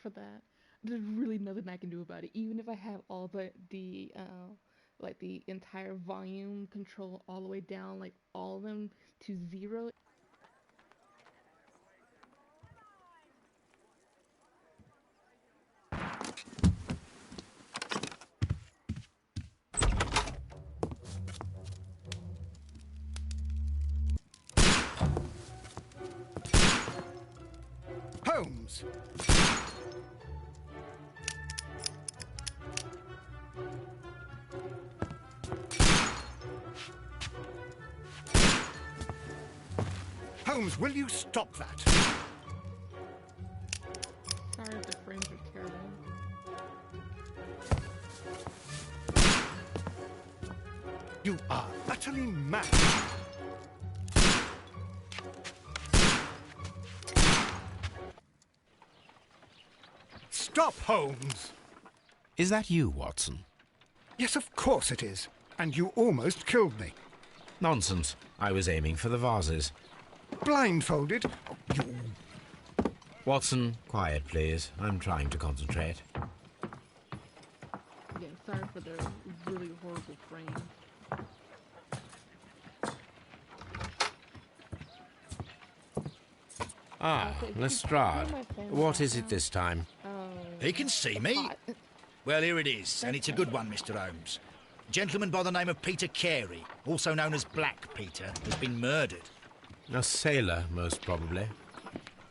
for that. There's really nothing I can do about it. Even if I have all like the entire volume control all the way down, like all of them to zero. Holmes! Holmes, will you stop that? Sorry if the frames are terrible. You are utterly mad. Stop, Holmes! Is that you, Watson? Yes, of course it is. And you almost killed me. Nonsense. I was aiming for the vases. Blindfolded? Oh, you... Watson, quiet, please. I'm trying to concentrate. Yeah, sorry for the really horrible frames. Ah, Lestrade. What is it this time? He can see me. Well, here it is, and it's a good one, Mr. Holmes. A gentleman by the name of Peter Carey, also known as Black Peter, has been murdered. A sailor, most probably.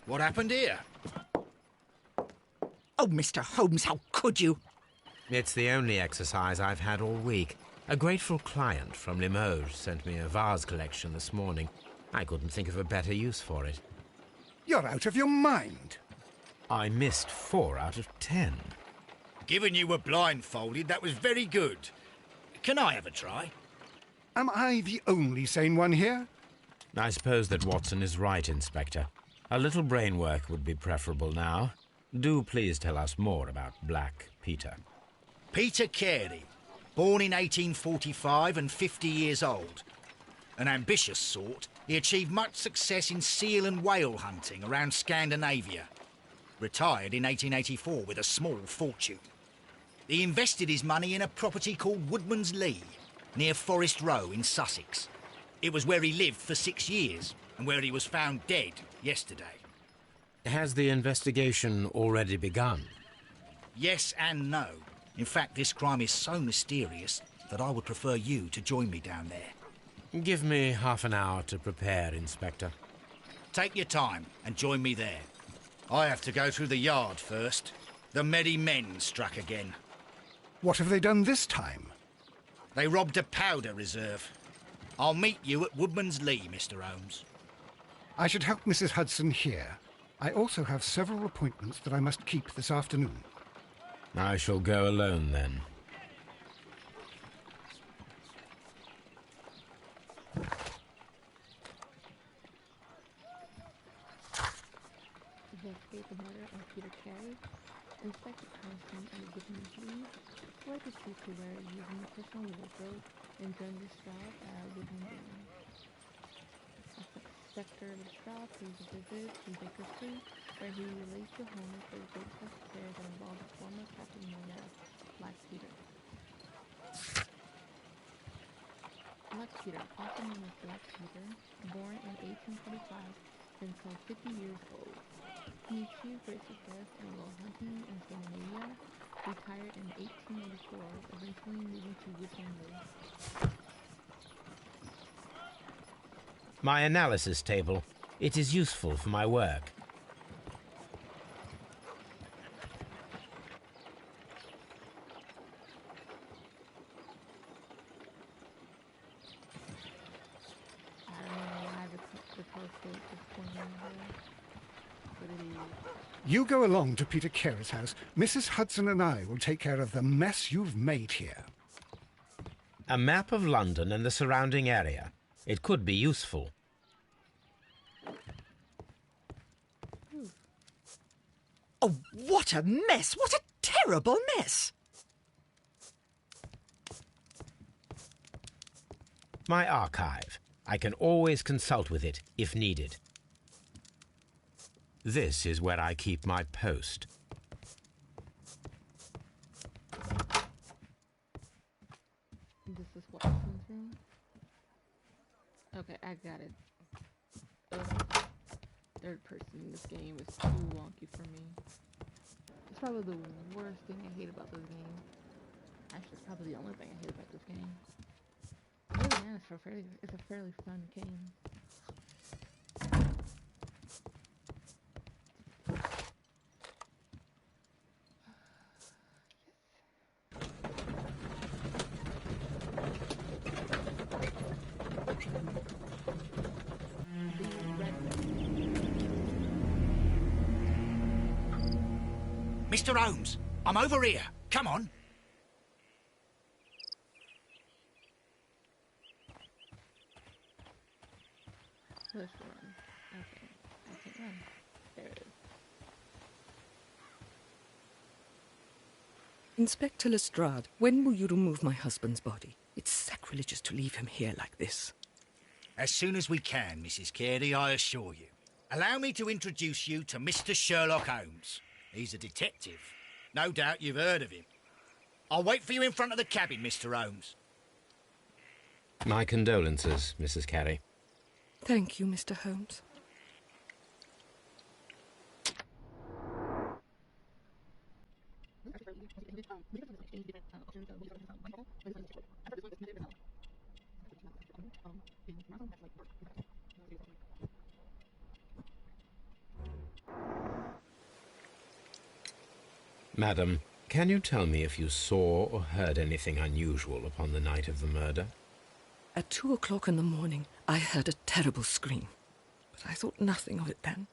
What happened here? Oh, Mr. Holmes, how could you? It's the only exercise I've had all week. A grateful client from Limoges sent me a vase collection this morning. I couldn't think of a better use for it. You're out of your mind. I missed 4 out of 10. Given you were blindfolded, that was very good. Can I have a try? Am I the only sane one here? I suppose that Watson is right, Inspector. A little brain work would be preferable now. Do please tell us more about Black Peter. Peter Carey, born in 1845 and 50 years old. An ambitious sort, he achieved much success in seal and whale hunting around Scandinavia. Retired in 1884 with a small fortune. He invested his money in a property called Woodman's Lee, near Forest Row in Sussex. It was where he lived for 6 years, and where he was found dead yesterday. Has the investigation already begun? Yes and no. In fact, this crime is so mysterious that I would prefer you to join me down there. Give me half an hour to prepare, Inspector. Take your time and join me there. I have to go through the yard first. The merry men struck again. What have they done this time? They robbed a powder reserve. I'll meet you at Woodman's Lee, Mr. Holmes. I should help Mrs. Hudson here. I also have several appointments that I must keep this afternoon. I shall go alone, then. Investigate the murder of Peter Carey. Inspector Thompson and Woodman's Lee fled the street to where using a personal wardrobe and joined Lestrade at Woodman's Lee. Inspector Lestrade pays a visit to Baker Street, where he relates to Holmes the grotesque affair that involved a former captain known as Black Peter. Black Peter, also known as Black Peter, born in 1845, until 50 years old. He achieved great success in whale hunting in Scandinavia, retired in 1884, eventually moving to Woodman's Lee. My analysis table. It is useful for my work. I don't know why the telescope is pointing here, but it is. You go along to Peter Carey's house. Mrs. Hudson and I will take care of the mess you've made here. A map of London and the surrounding area. It could be useful. Oh, what a mess! What a terrible mess! My archive. I can always consult with it if needed. This is where I keep my post. Okay, I got it. Ugh. Third person in this game is too wonky for me. It's probably the worst thing I hate about this game. Actually, it's probably the only thing I hate about this game. Other than that, it's a fairly fun game. Mr. Holmes, I'm over here. Come on. Push run. Okay, I can't run. There it is. Inspector Lestrade, when will you remove my husband's body? It's sacrilegious to leave him here like this. As soon as we can, Mrs. Carey, I assure you. Allow me to introduce you to Mr. Sherlock Holmes. He's a detective. No doubt you've heard of him. I'll wait for you in front of the cabin, Mr. Holmes. My condolences, Mrs. Carey. Thank you, Mr. Holmes. Madam, can you tell me if you saw or heard anything unusual upon the night of the murder? At 2 o'clock in the morning, I heard a terrible scream. But I thought nothing of it then.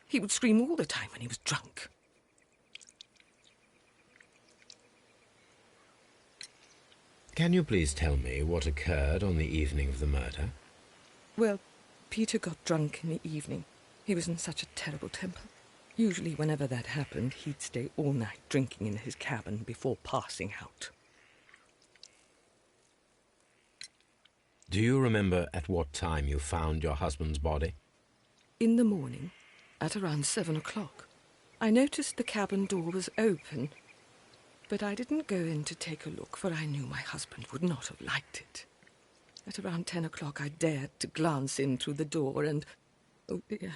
He would scream all the time when he was drunk. Can you please tell me what occurred on the evening of the murder? Well, Peter got drunk in the evening. He was in such a terrible temper. Usually, whenever that happened, he'd stay all night drinking in his cabin before passing out. Do you remember at what time you found your husband's body? In the morning, at around 7 o'clock, I noticed the cabin door was open, but I didn't go in to take a look, for I knew my husband would not have liked it. At around 10 o'clock, I dared to glance in through the door and... oh dear.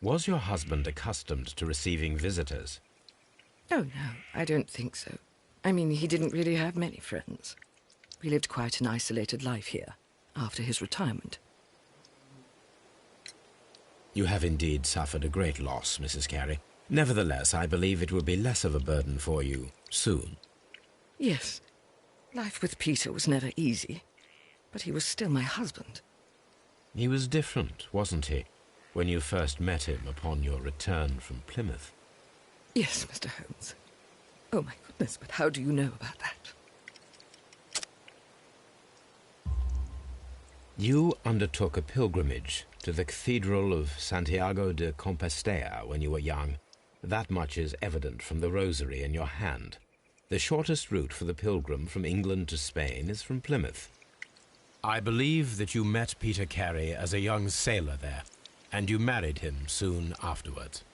Was your husband accustomed to receiving visitors? Oh, no, I don't think so. I mean, he didn't really have many friends. We lived quite an isolated life here, after his retirement. You have indeed suffered a great loss, Mrs. Carey. Nevertheless, I believe it will be less of a burden for you soon. Yes, life with Peter was never easy, but he was still my husband. He was different, wasn't he, when you first met him upon your return from Plymouth? Yes, Mr. Holmes. Oh, my goodness, but how do you know about that? You undertook a pilgrimage to the Cathedral of Santiago de Compostela when you were young. That much is evident from the rosary in your hand. The shortest route for the pilgrim from England to Spain is from Plymouth. I believe that you met Peter Carey as a young sailor there, and you married him soon afterwards.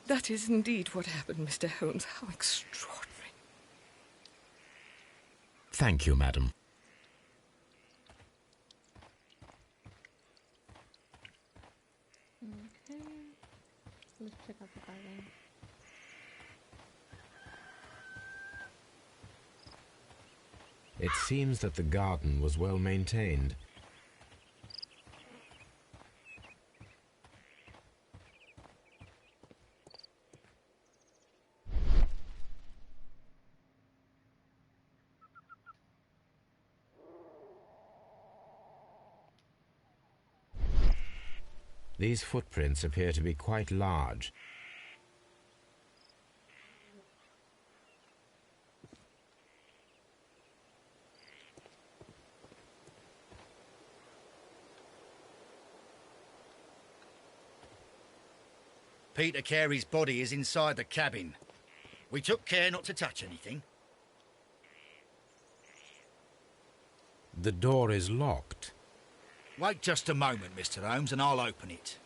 That is indeed what happened, Mr. Holmes. How extraordinary. Thank you, madam. Okay. Let's check out the garden. It seems that the garden was well maintained. These footprints appear to be quite large. Peter Carey's body is inside the cabin. We took care not to touch anything. The door is locked. Wait just a moment, Mr. Holmes, and I'll open it.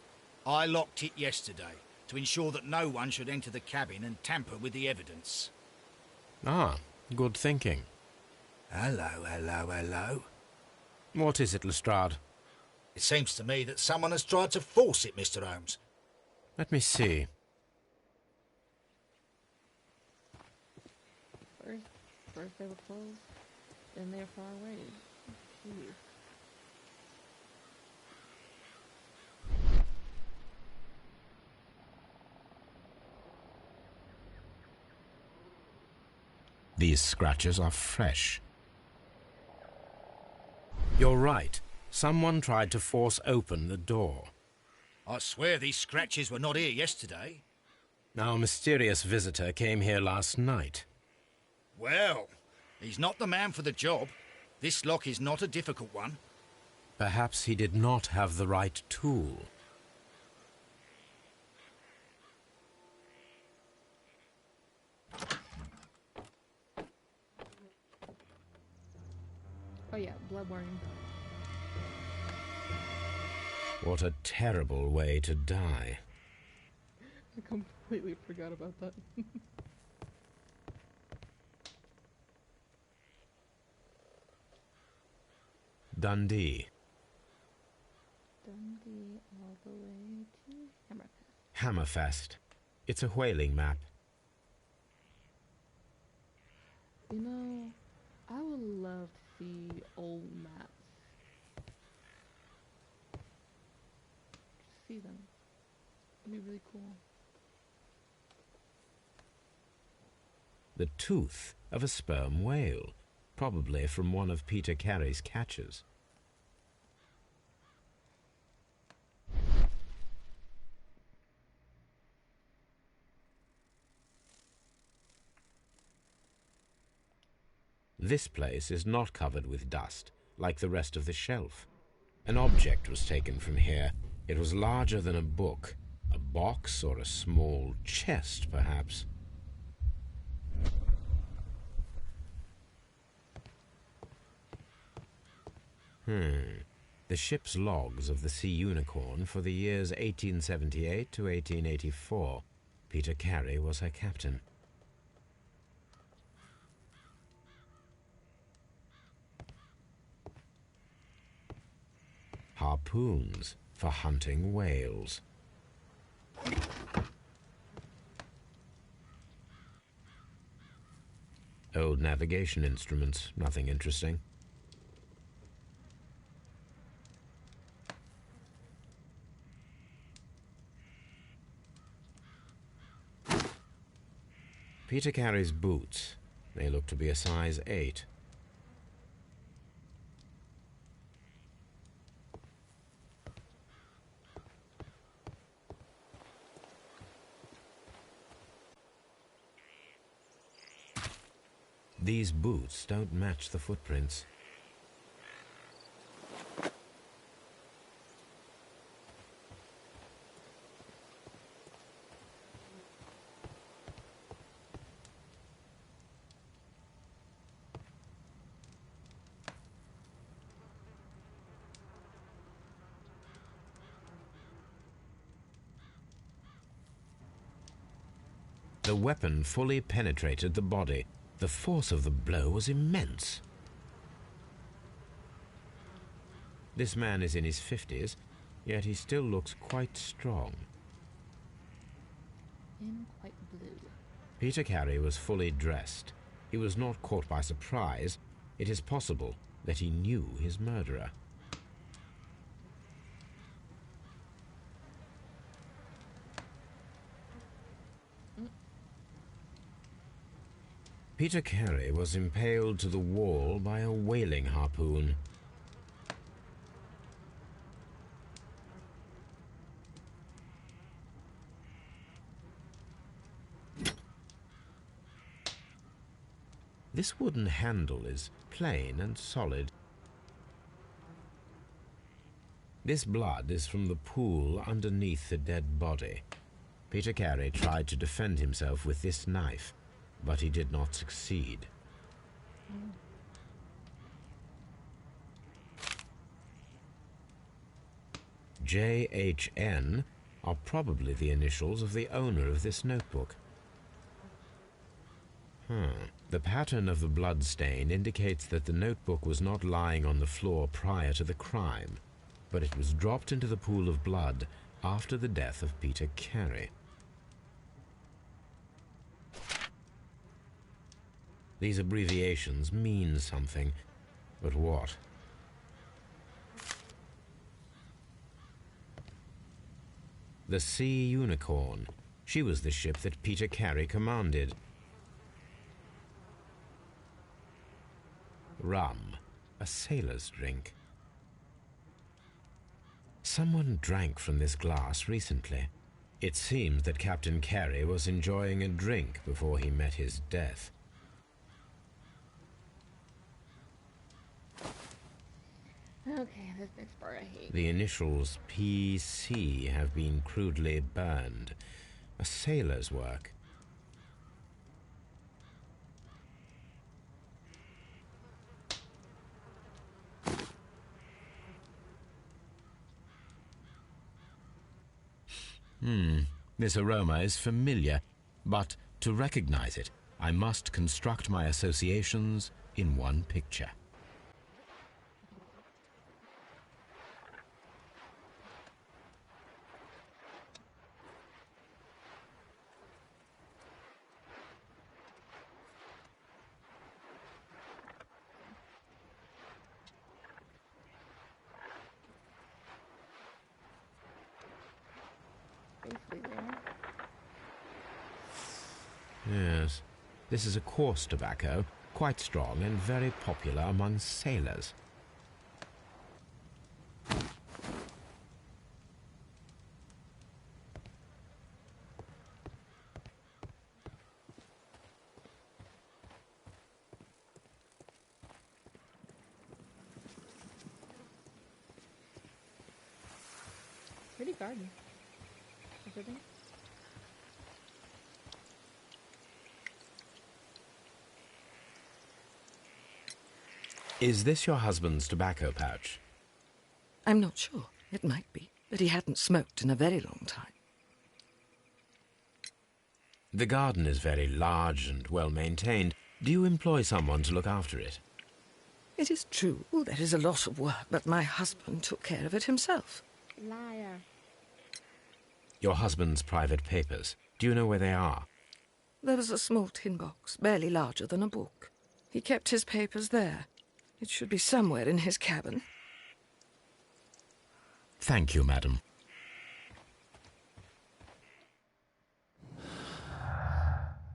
I locked it yesterday to ensure that no one should enter the cabin and tamper with the evidence. Ah, good thinking. Hello, hello, hello. What is it, Lestrade? It seems to me that someone has tried to force it, Mr. Holmes. Let me see. First they were closed, then they're far away. Jeez. These scratches are fresh. You're right. Someone tried to force open the door. I swear these scratches were not here yesterday. Our mysterious visitor came here last night. Well, he's not the man for the job. This lock is not a difficult one. Perhaps he did not have the right tool. Oh yeah, bloodworm. What a terrible way to die. I completely forgot about that. Dundee. Dundee all the way to Hammerfest. Hammerfest. It's a whaling map. You know, I would love to see old maps. Just see them. It'd be really cool. The tooth of a sperm whale, probably from one of Peter Carey's catches. This place is not covered with dust, like the rest of the shelf. An object was taken from here. It was larger than a book, a box or a small chest, perhaps. The ship's logs of the Sea Unicorn for the years 1878 to 1884. Peter Carey was her captain. Harpoons for hunting whales. Old navigation instruments, nothing interesting. Peter Carey's boots. They look to be a size 8. These boots don't match the footprints. The weapon fully penetrated the body. The force of the blow was immense. This man is in his 50s, yet he still looks quite strong. And quite blue. Peter Carey was fully dressed. He was not caught by surprise. It is possible that he knew his murderer. Peter Carey was impaled to the wall by a whaling harpoon. This wooden handle is plain and solid. This blood is from the pool underneath the dead body. Peter Carey tried to defend himself with this knife, but he did not succeed. JHN are probably the initials of the owner of this notebook. The pattern of the blood stain indicates that the notebook was not lying on the floor prior to the crime, but it was dropped into the pool of blood after the death of Peter Carey. These abbreviations mean something, but what? The Sea Unicorn. She was the ship that Peter Carey commanded. Rum, a sailor's drink. Someone drank from this glass recently. It seems that Captain Carey was enjoying a drink before he met his death. Okay, this next part I hate. The initials PC have been crudely burned. A sailor's work. This aroma is familiar, but to recognize it, I must construct my associations in one picture. Basically there. Yes, this is a coarse tobacco, quite strong and very popular among sailors. Pretty garden. Everything. Is this your husband's tobacco pouch? I'm not sure. It might be, but he hadn't smoked in a very long time. The garden is very large and well maintained. Do you employ someone to look after it? It is true, there is a lot of work, but my husband took care of it himself. Liar. Your husband's private papers. Do you know where they are? There was a small tin box, barely larger than a book. He kept his papers there. It should be somewhere in his cabin. Thank you, madam.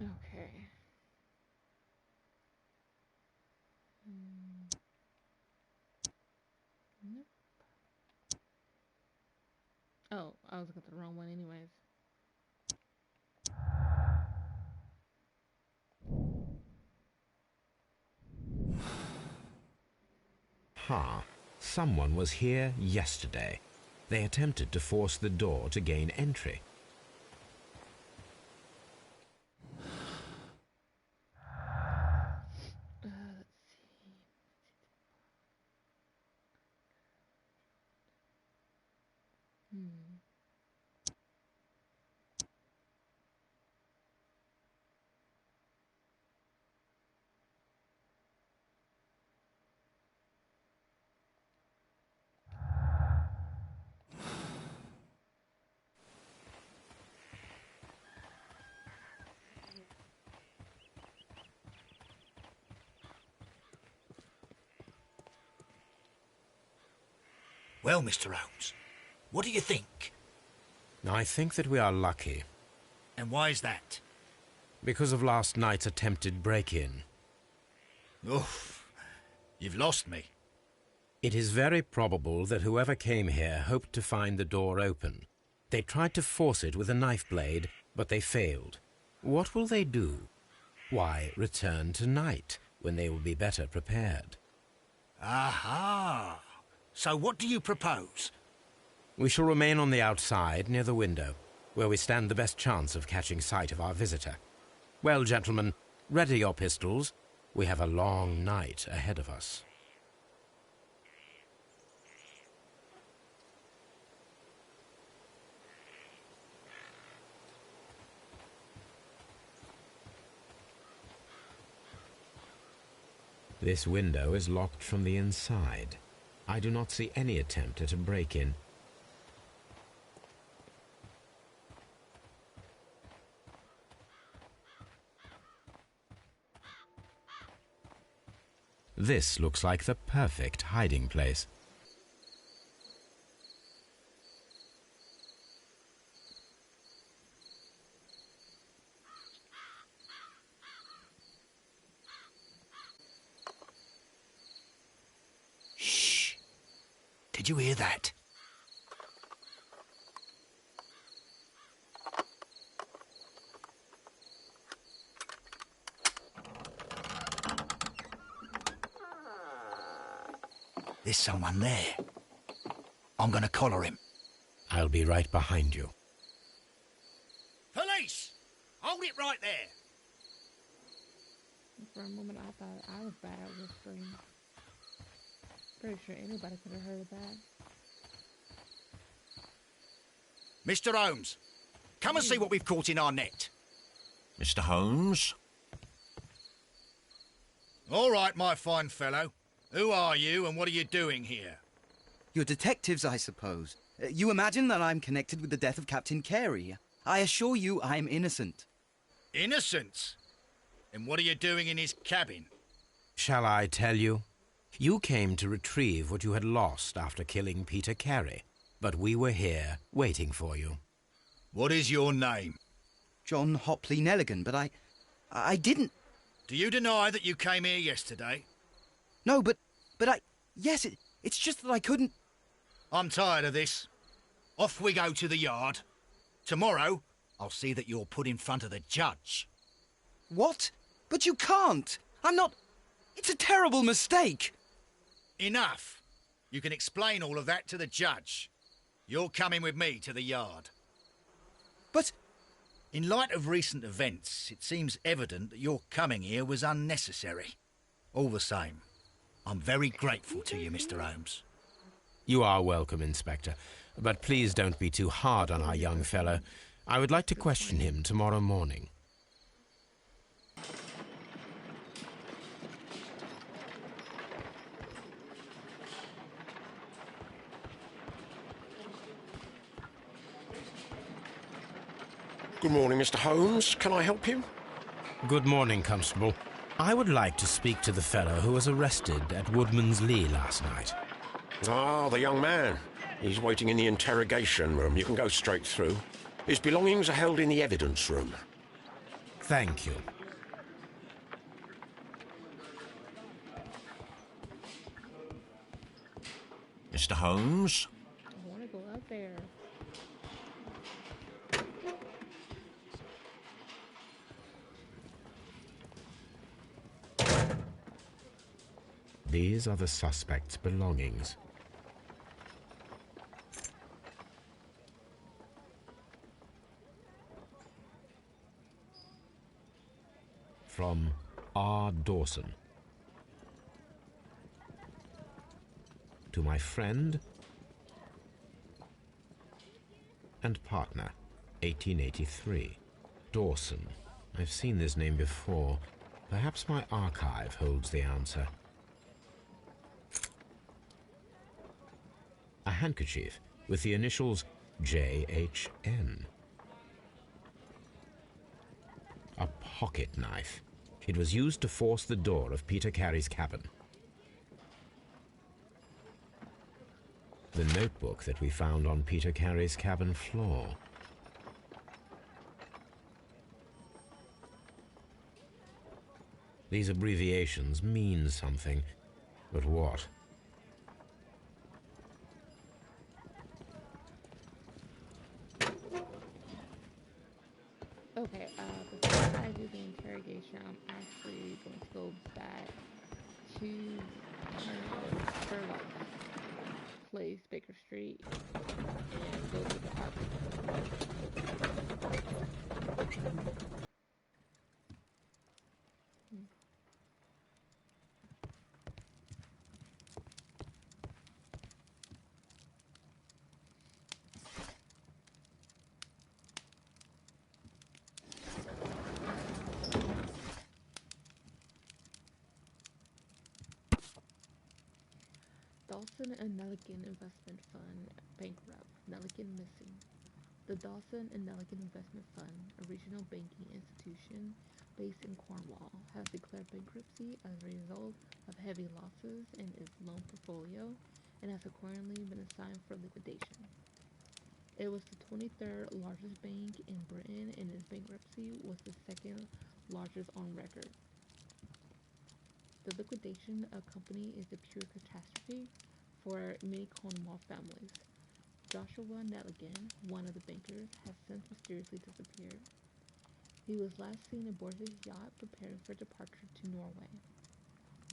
Okay. Nope. Oh, I was looking at the wrong one anyways. Someone was here yesterday. They attempted to force the door to gain entry. Let's see. Well, Mr. Holmes, what do you think? I think that we are lucky. And why is that? Because of last night's attempted break-in. Oof, you've lost me. It is very probable that whoever came here hoped to find the door open. They tried to force it with a knife blade, but they failed. What will they do? Why, return tonight, when they will be better prepared. Aha! So what do you propose? We shall remain on the outside, near the window, where we stand the best chance of catching sight of our visitor. Well, gentlemen, ready your pistols. We have a long night ahead of us. This window is locked from the inside. I do not see any attempt at a break-in. This looks like the perfect hiding place. Shh! Did you hear that? There's someone there. I'm gonna collar him. I'll be right behind you. Police! Hold it right there! For a moment, I thought I was bad at whispering. Pretty sure anybody could have heard that. Mr. Holmes, come and see what we've caught in our net. Mr. Holmes? All right, my fine fellow. Who are you and what are you doing here? You're detectives, I suppose. You imagine that I'm connected with the death of Captain Carey. I assure you I'm innocent. Innocent? And what are you doing in his cabin? Shall I tell you? You came to retrieve what you had lost after killing Peter Carey, but we were here waiting for you. What is your name? John Hopley Nelligan, but I didn't... Do you deny that you came here yesterday? No, but yes, it's just that I couldn't... I'm tired of this. Off we go to the yard. Tomorrow, I'll see that you're put in front of the judge. What? But you can't! I'm not... It's a terrible mistake! Enough! You can explain all of that to the judge. You're coming with me to the yard. But... In light of recent events, it seems evident that your coming here was unnecessary. All the same, I'm very grateful to you, Mr. Holmes. You are welcome, Inspector, but please don't be too hard on our young fellow. I would like to question him tomorrow morning. Good morning, Mr. Holmes. Can I help you? Good morning, Constable. I would like to speak to the fellow who was arrested at Woodman's Lee last night. Ah, the young man. He's waiting in the interrogation room. You can go straight through. His belongings are held in the evidence room. Thank you. Mr. Holmes? I want to go up there. These are the suspect's belongings. From R. Dawson. To my friend and partner, 1883. Dawson. I've seen this name before. Perhaps my archive holds the answer. A handkerchief with the initials J.H.N. A pocket knife. It was used to force the door of Peter Carey's cabin. The notebook that we found on Peter Carey's cabin floor. These abbreviations mean something, but what? Okay, before I do the interrogation, I'm actually going to go back to Sherlock Place, Baker Street, and go to the apartment. Dawson and Nelligan Investment Fund bankrupt, Nelligan missing. The Dawson and Nelligan Investment Fund, a regional banking institution based in Cornwall, has declared bankruptcy as a result of heavy losses in its loan portfolio and has accordingly been assigned for liquidation. It was the 23rd largest bank in Britain, and its bankruptcy was the second largest on record. The liquidation of the company is a pure catastrophe for many Cornwall families. Joshua Nelligan, one of the bankers, has since mysteriously disappeared. He was last seen aboard his yacht preparing for departure to Norway.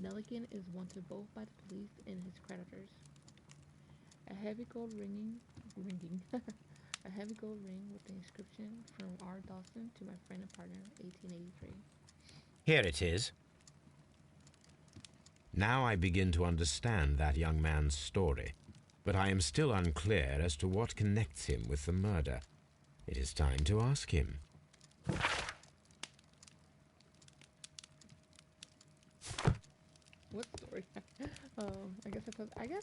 Nelligan is wanted both by the police and his creditors. A heavy gold a heavy gold ring with the inscription "From R. Dawson to my friend and partner, 1883." Here it is. Now I begin to understand that young man's story, but I am still unclear as to what connects him with the murder. It is time to ask him. What story? I guess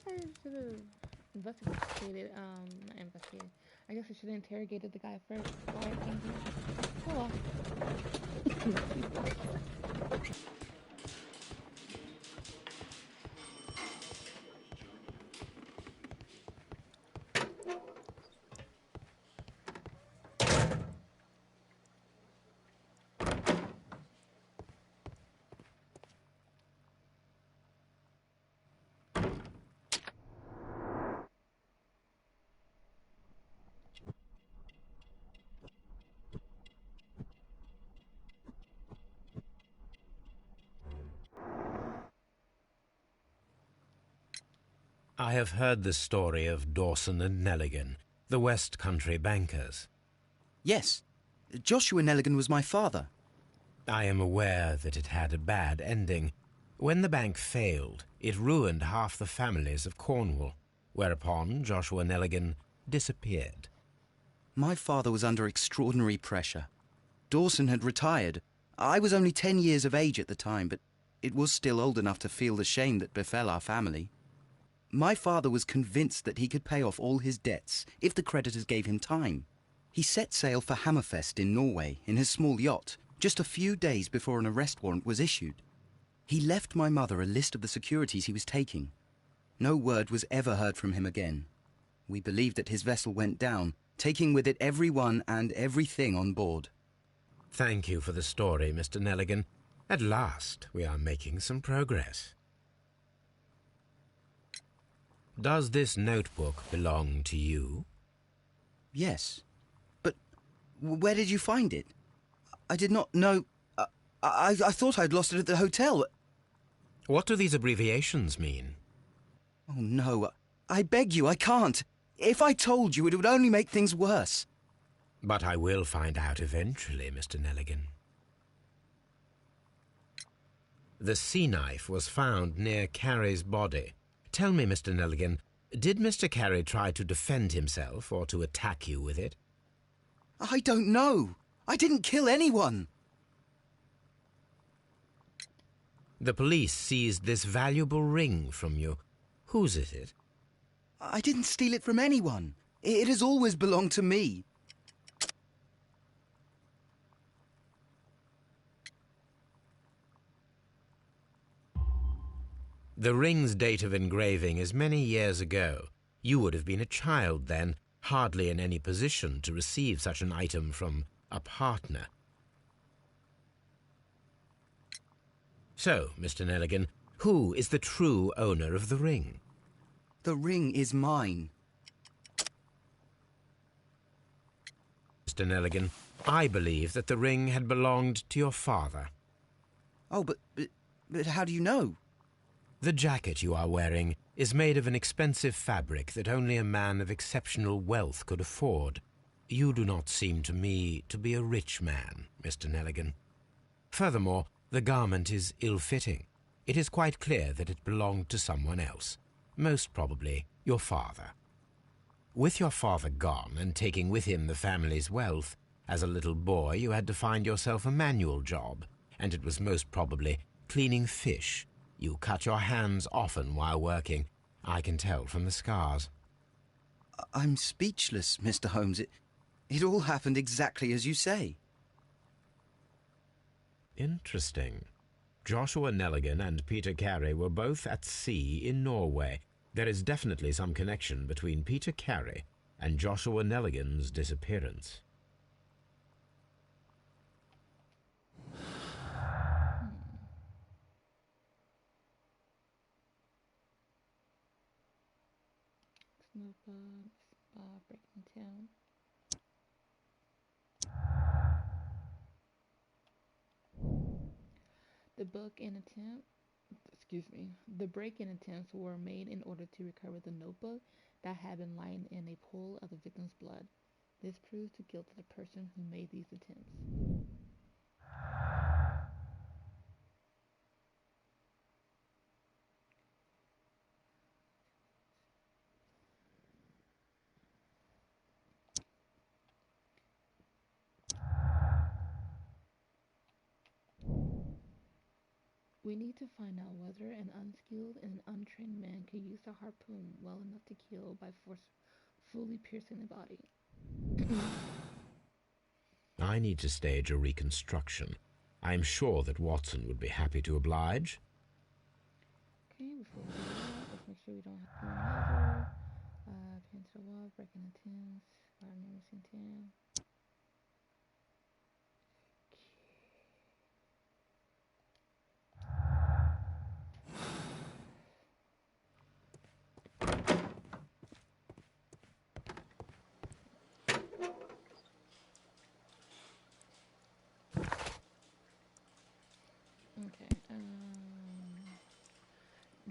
I should have investigated. Not investigated. I guess I should have interrogated the guy first before I came here. Oh well. I have heard the story of Dawson and Nelligan, the West Country bankers. Yes. Joshua Nelligan was my father. I am aware that it had a bad ending. When the bank failed, it ruined half the families of Cornwall, whereupon Joshua Nelligan disappeared. My father was under extraordinary pressure. Dawson had retired. I was only 10 years of age at the time, but it was still old enough to feel the shame that befell our family. My father was convinced that he could pay off all his debts if the creditors gave him time. He set sail for Hammerfest in Norway in his small yacht just a few days before an arrest warrant was issued. He left my mother a list of the securities he was taking. No word was ever heard from him again. We believe that his vessel went down, taking with it everyone and everything on board. Thank you for the story, Mr. Nelligan. At last, we are making some progress. Does this notebook belong to you? Yes. But where did you find it? I did not know... I thought I'd lost it at the hotel. What do these abbreviations mean? Oh, no. I beg you, I can't. If I told you, it would only make things worse. But I will find out eventually, Mr. Nelligan. The sea knife was found near Carey's body. Tell me, Mr. Nelligan, did Mr. Carey try to defend himself or to attack you with it? I don't know. I didn't kill anyone. The police seized this valuable ring from you. Whose is it? I didn't steal it from anyone. It has always belonged to me. The ring's date of engraving is many years ago. You would have been a child then, hardly in any position to receive such an item from a partner. So, Mr. Nelligan, who is the true owner of the ring? The ring is mine. Mr. Nelligan, I believe that the ring had belonged to your father. Oh, but how do you know? The jacket you are wearing is made of an expensive fabric that only a man of exceptional wealth could afford. You do not seem to me to be a rich man, Mr. Nelligan. Furthermore, the garment is ill-fitting. It is quite clear that it belonged to someone else, most probably your father. With your father gone and taking with him the family's wealth, as a little boy you had to find yourself a manual job, and it was most probably cleaning fish. You cut your hands often while working. I can tell from the scars. I'm speechless, Mr. Holmes. It all happened exactly as you say. Interesting. Joshua Nelligan and Peter Carey were both at sea in Norway. There is definitely some connection between Peter Carey and Joshua Nelligan's disappearance. Breaking town. The break-in attempts were made in order to recover the notebook that had been lying in a pool of the victim's blood. This proves the guilt of the person who made these attempts. We need to find out whether an unskilled and untrained man could use a harpoon well enough to kill by forcefully piercing the body. I need to stage a reconstruction. I'm sure that Watson would be happy to oblige. Okay, before we do that, let's make sure we don't have to do another. Pin to the wall, breaking the tins, fire noticing 10.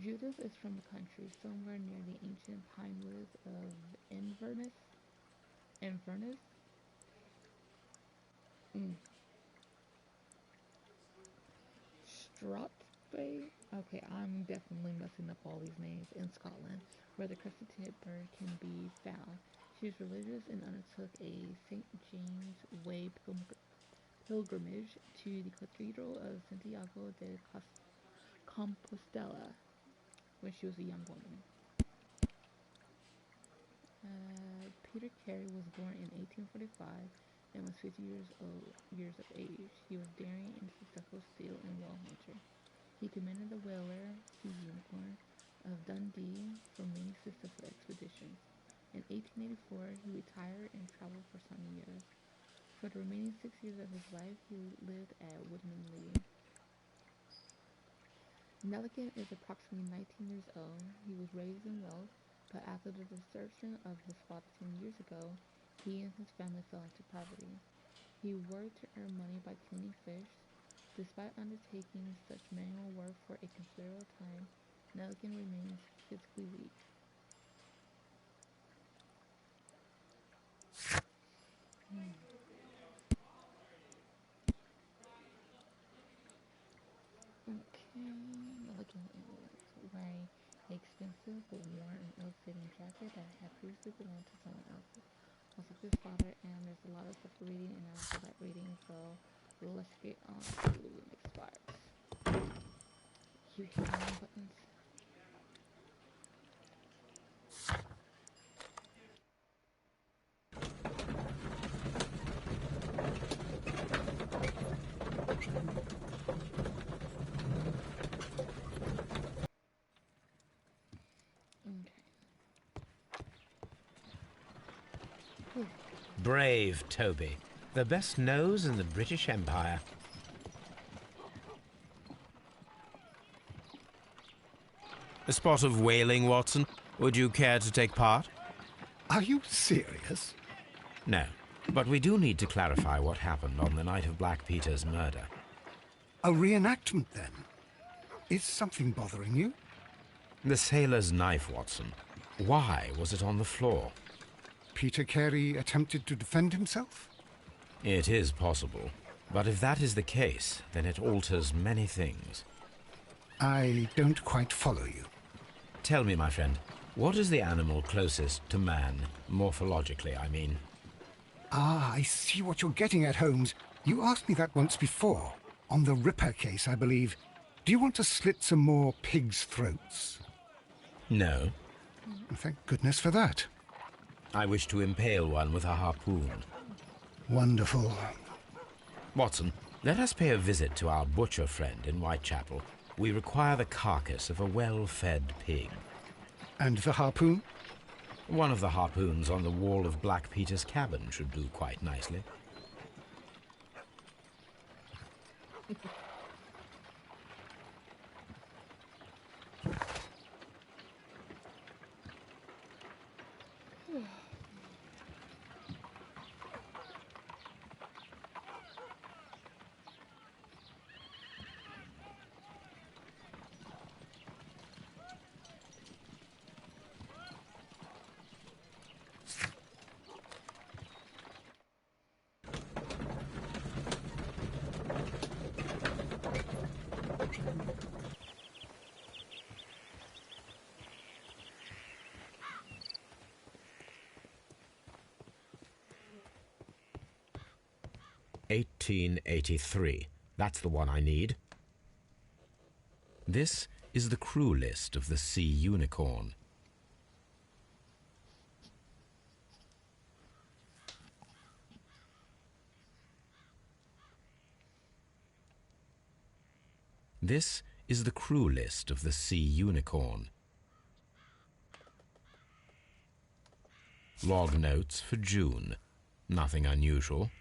Judas is from the country, somewhere near the ancient pine woods of Inverness. Strathspey. Okay, I'm definitely messing up all these names. In Scotland, where the crested bird can be found. She was religious and undertook a St. James Way pilgrimage to the Cathedral of Santiago de Compostela when she was a young woman. Peter Carey was born in 1845 and was 50 years of age. He was daring and successful seal and whale hunter. He commanded the whaler, the Unicorn, of Dundee for many successful expeditions. In 1884, he retired and traveled for some years. For the remaining 6 years of his life, he lived at Woodman Lee. Nelligan is approximately 19 years old. He was raised in Wales, but after the desertion of his father 10 years ago, he and his family fell into poverty. He worked to earn money by cleaning fish. Despite undertaking such manual work for a considerable time, Nelligan remains physically weak. Nelligan is wearing an expensive but worn and ill-fitting jacket that had previously belonged to someone else. Also his father, and there's a lot of stuff reading, and I also like reading, so let's get on to the next part. You hit the buttons. Brave Toby, the best nose in the British Empire. A spot of whaling, Watson. Would you care to take part? Are you serious? No, but we do need to clarify what happened on the night of Black Peter's murder. A reenactment, then? Is something bothering you? The sailor's knife, Watson. Why was it on the floor? Peter Carey attempted to defend himself? It is possible. But if that is the case, then it alters many things. I don't quite follow you. Tell me, my friend, what is the animal closest to man, morphologically, I mean? Ah, I see what you're getting at, Holmes. You asked me that once before. On the Ripper case, I believe. Do you want to slit some more pigs' throats? No, Thank goodness for that. I wish to impale one with a harpoon. Wonderful. Watson, let us pay a visit to our butcher friend in Whitechapel. We require the carcass of a well-fed pig. And the harpoon? One of the harpoons on the wall of Black Peter's cabin should do quite nicely. "1883. That's the one I need. This is the crew list of the Sea Unicorn. This is the crew list of the Sea Unicorn. Log notes for June. Nothing unusual.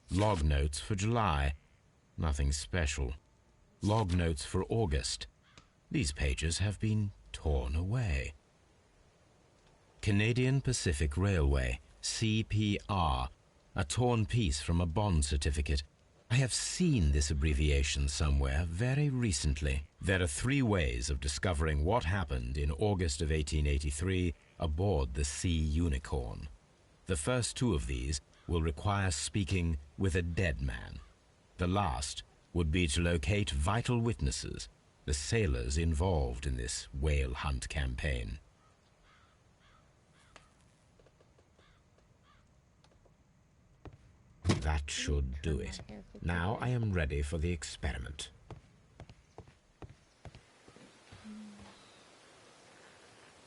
Log notes for July. Nothing special. Log notes for August. These pages have been torn away. Canadian Pacific Railway, CPR, a torn piece from a bond certificate. I have seen this abbreviation somewhere very recently. There are 3 ways of discovering what happened in August of 1883 aboard the Sea Unicorn. The first 2 of these will require speaking with a dead man. The last would be to locate vital witnesses, the sailors involved in this whale hunt campaign. That should do it. Now I am ready for the experiment.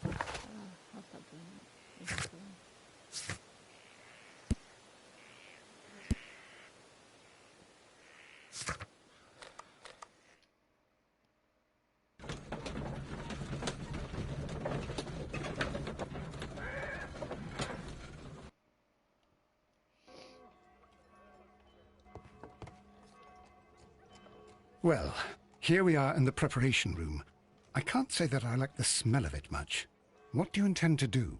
I'll stop doing it. Well, here we are in the preparation room. I can't say that I like the smell of it much. What do you intend to do?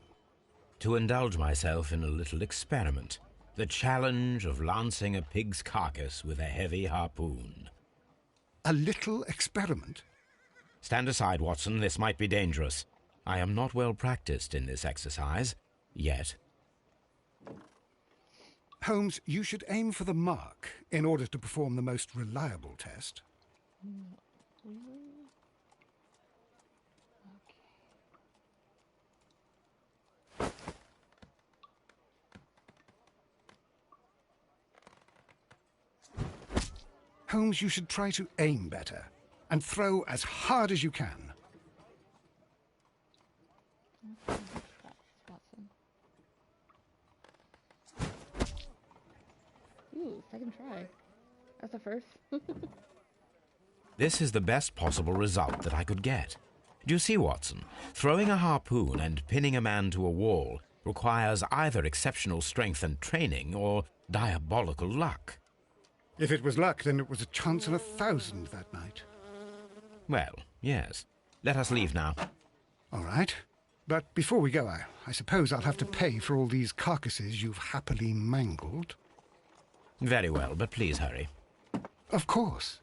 To indulge myself in a little experiment. The challenge of lancing a pig's carcass with a heavy harpoon. A little experiment? Stand aside, Watson. This might be dangerous. I am not well practiced in this exercise. Yet. Holmes, you should aim for the mark in order to perform the most reliable test. Really? Okay. Holmes, you should try to aim better and throw as hard as you can. Okay, Watson. Ooh, second try. That's the first. This is the best possible result that I could get. Do you see, Watson? Throwing a harpoon and pinning a man to a wall requires either exceptional strength and training or diabolical luck. If it was luck, then it was a chance in 1,000 that night. Well, yes. Let us leave now. All right. But before we go, I suppose I'll have to pay for all these carcasses you've happily mangled. Very well, but please hurry. Of course.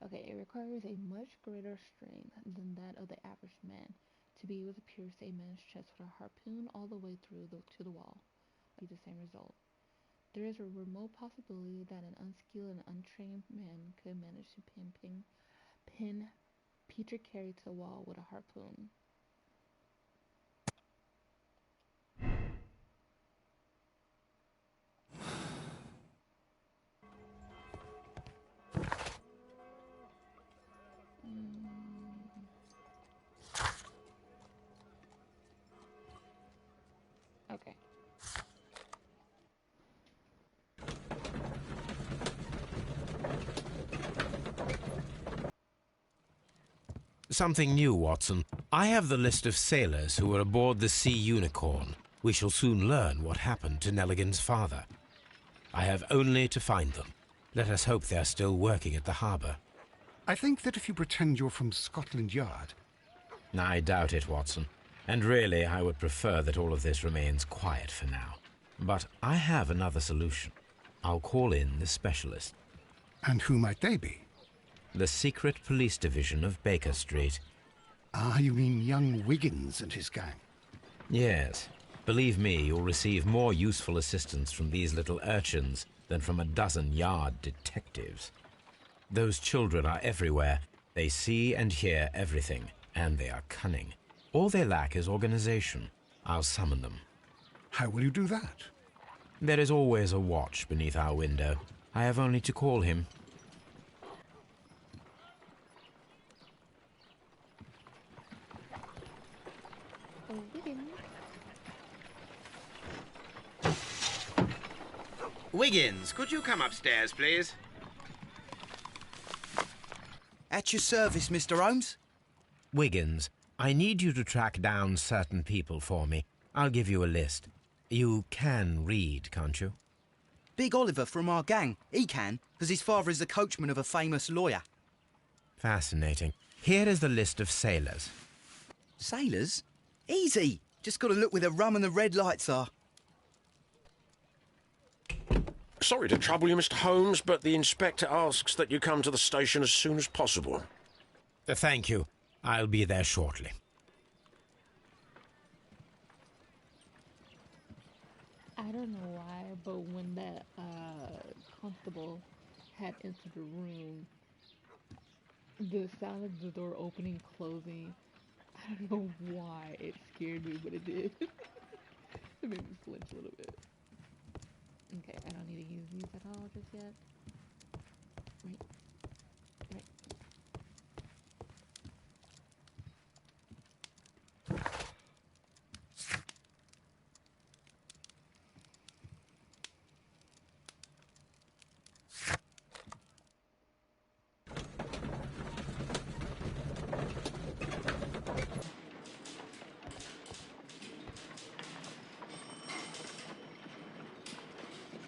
Okay, it requires a much greater strength than that of the average man to be able to pierce a man's chest with a harpoon all the way through to the wall. Be the same result. There is a remote possibility that an unskilled and untrained man could manage to pin Peter Carey to the wall with a harpoon. Something new, Watson. I have the list of sailors who were aboard the Sea Unicorn. We shall soon learn what happened to Nelligan's father. I have only to find them. Let us hope they are still working at the harbour. I think that if you pretend you're from Scotland Yard... I doubt it, Watson. And really, I would prefer that all of this remains quiet for now. But I have another solution. I'll call in the specialist. And who might they be? The secret police division of Baker Street. Ah, you mean young Wiggins and his gang? Yes. Believe me, you'll receive more useful assistance from these little urchins than from a dozen yard detectives. Those children are everywhere. They see and hear everything, and they are cunning. All they lack is organization. I'll summon them. How will you do that? There is always a watch beneath our window. I have only to call him. Oh, Wiggins. Wiggins, could you come upstairs, please? At your service, Mr. Holmes. Wiggins, I need you to track down certain people for me. I'll give you a list. You can read, can't you? Big Oliver from our gang. He can, because his father is the coachman of a famous lawyer. Fascinating. Here is the list of sailors. Sailors? Easy. Just got to look where the rum and the red lights are. Sorry to trouble you, Mr. Holmes, but the inspector asks that you come to the station as soon as possible. Thank you. I'll be there shortly. I don't know why, but when that constable had entered the room, the sound of the door opening, closing, I don't know why it scared me, but it did. It made me flinch a little bit. Okay, I don't need to use these at all just yet. Right. Right.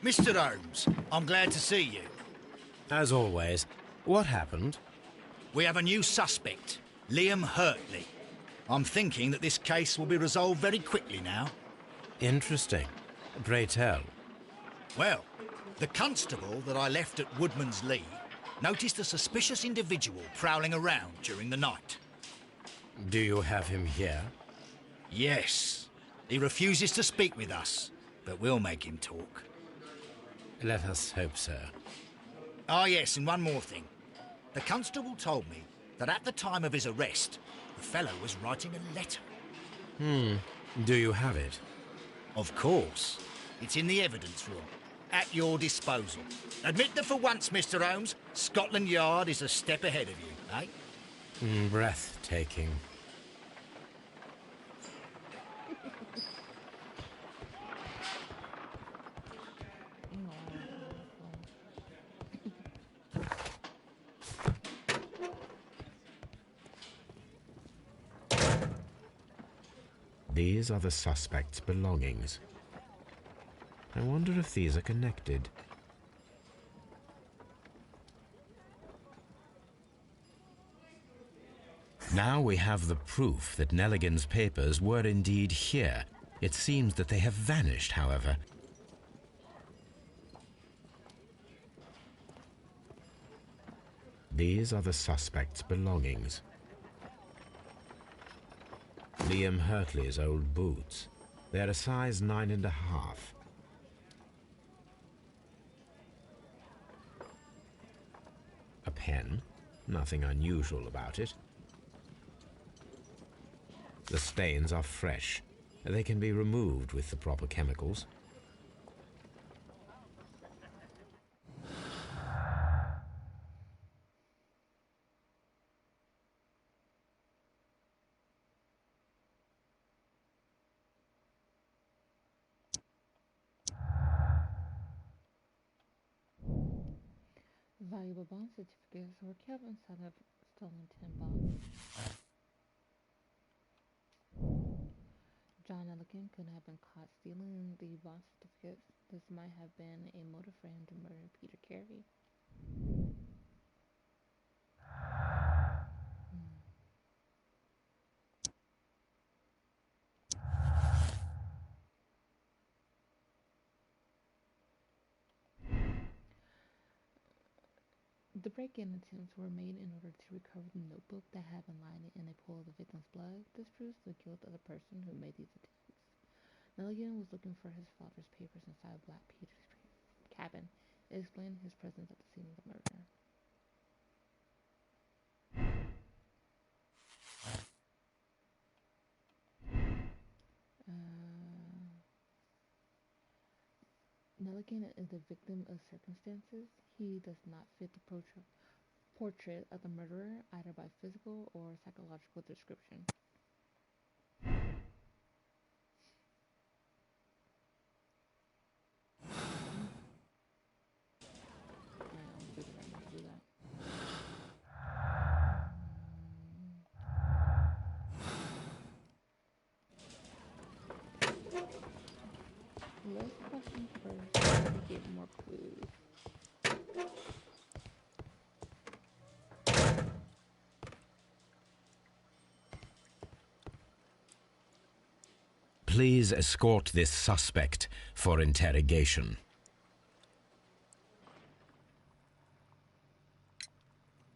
Mr. Holmes, I'm glad to see you. As always, what happened? We have a new suspect, Liam Hurtley. I'm thinking that this case will be resolved very quickly now. Interesting. Pray tell. Well, the constable that I left at Woodman's Lee noticed a suspicious individual prowling around during the night. Do you have him here? Yes. He refuses to speak with us, but we'll make him talk. Let us hope so. Ah, yes, and one more thing. The constable told me that at the time of his arrest, the fellow was writing a letter. Do you have it? Of course. It's in the evidence room, at your disposal. Admit that for once, Mr. Holmes, Scotland Yard is a step ahead of you, eh? Breathtaking. These are the suspect's belongings. I wonder if these are connected. Now we have the proof that Nelligan's papers were indeed here. It seems that they have vanished, however. These are the suspect's belongings. Liam Hurtley's old boots. They're a size 9.5. A pen. Nothing unusual about it. The stains are fresh. They can be removed with the proper chemicals. Valuable bond certificates, or Kelvin said have stolen 10 bonds. Nelliken could have been caught stealing the bond certificates. This might have been a motive for him to murder Peter Carey. The break-in attempts were made in order to recover the notebook that had been lying in a pool of the victim's blood. This proves the guilt of the person who made these attempts. Nelliken was looking for his father's papers inside Black Peter's cabin. It explained his presence at the scene of the murder. Nelliken is a victim of circumstances. He does not fit the portrait of the murderer, either by physical or psychological description. Let's question first to get more clues. Please escort this suspect for interrogation.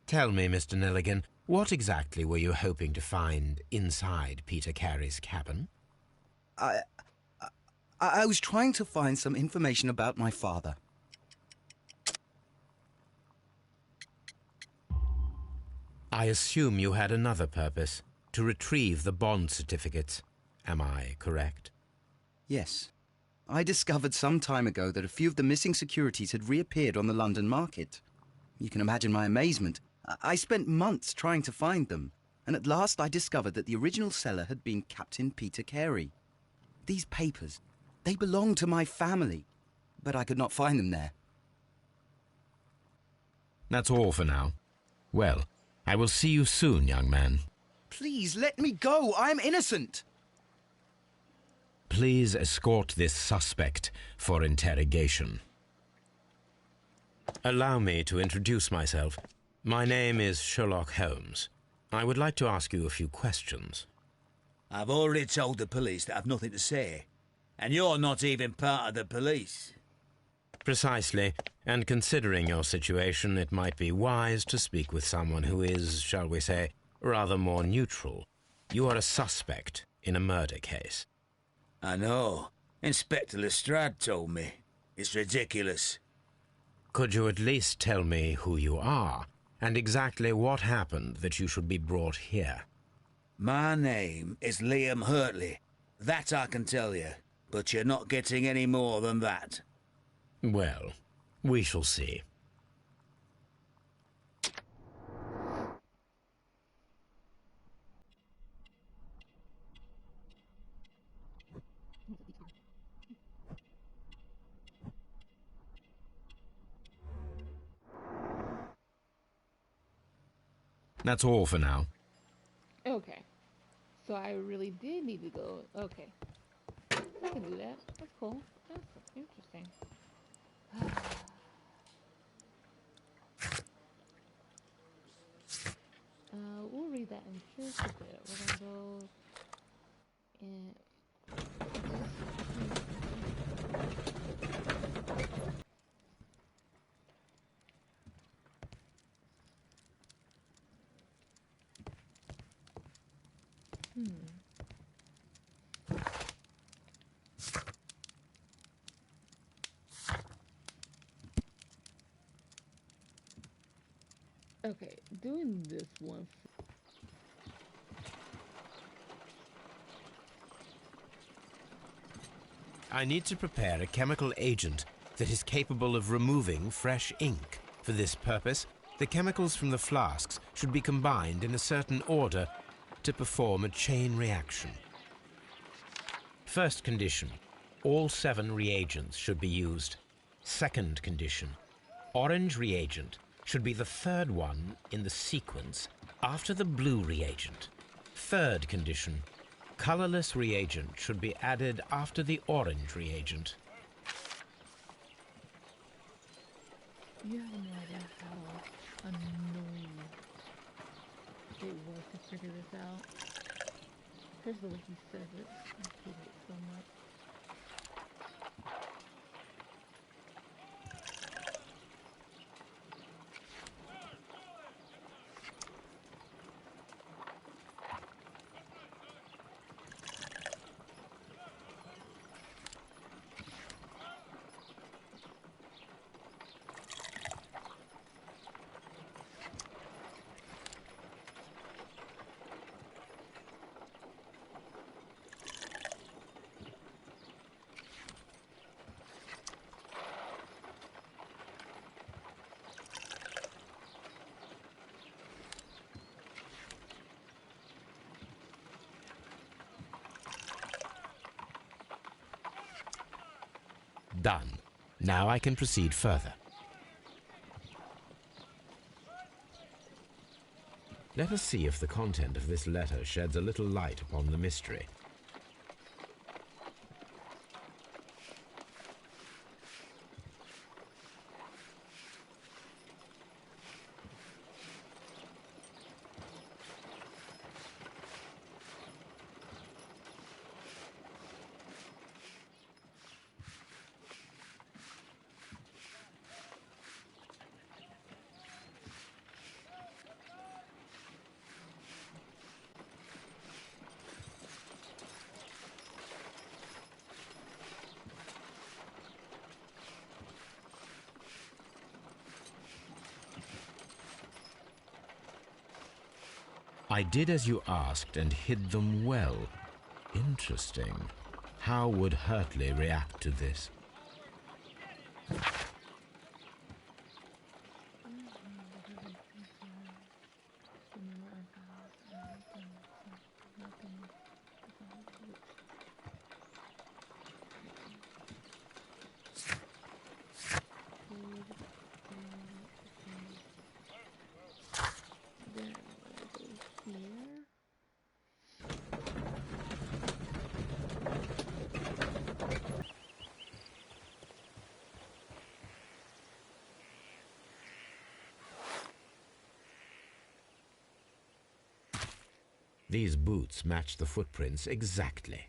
Tell me, Mr. Nelliken, what exactly were you hoping to find inside Peter Carey's cabin? I was trying to find some information about my father. I assume you had another purpose, to retrieve the bond certificates. Am I correct? Yes. I discovered some time ago that a few of the missing securities had reappeared on the London market. You can imagine my amazement. I spent months trying to find them, and at last I discovered that the original seller had been Captain Peter Carey. These papers, they belonged to my family, but I could not find them there. That's all for now. Well, I will see you soon, young man. Please, let me go. I'm innocent. Please escort this suspect for interrogation. Allow me to introduce myself. My name is Sherlock Holmes. I would like to ask you a few questions. I've already told the police that I've nothing to say. And you're not even part of the police. Precisely. And considering your situation, it might be wise to speak with someone who is, shall we say, rather more neutral. You are a suspect in a murder case. I know. Inspector Lestrade told me. It's ridiculous. Could you at least tell me who you are, and exactly what happened that you should be brought here? My name is Liam Hurtley. That I can tell you. But you're not getting any more than that. Well, we shall see. That's all for now. Okay. So I really did need to go. Okay. I can do that. That's cool. That's interesting. We'll read that in just a bit. We're gonna go and okay, doing this one. I need to prepare a chemical agent that is capable of removing fresh ink. For this purpose, the chemicals from the flasks should be combined in a certain order to perform a chain reaction. First condition, all 7 reagents should be used. Second condition, orange reagent should be the third one in the sequence after the blue reagent. Third condition, Colorless reagent should be added after the orange reagent. You have no idea how annoying it was to figure this out. Here's the way he says it. I hate it so much. Done. Now I can proceed further. Let us see if the content of this letter sheds a little light upon the mystery. I did as you asked and hid them well. Interesting. How would Hurtley react to this? These boots match the footprints exactly.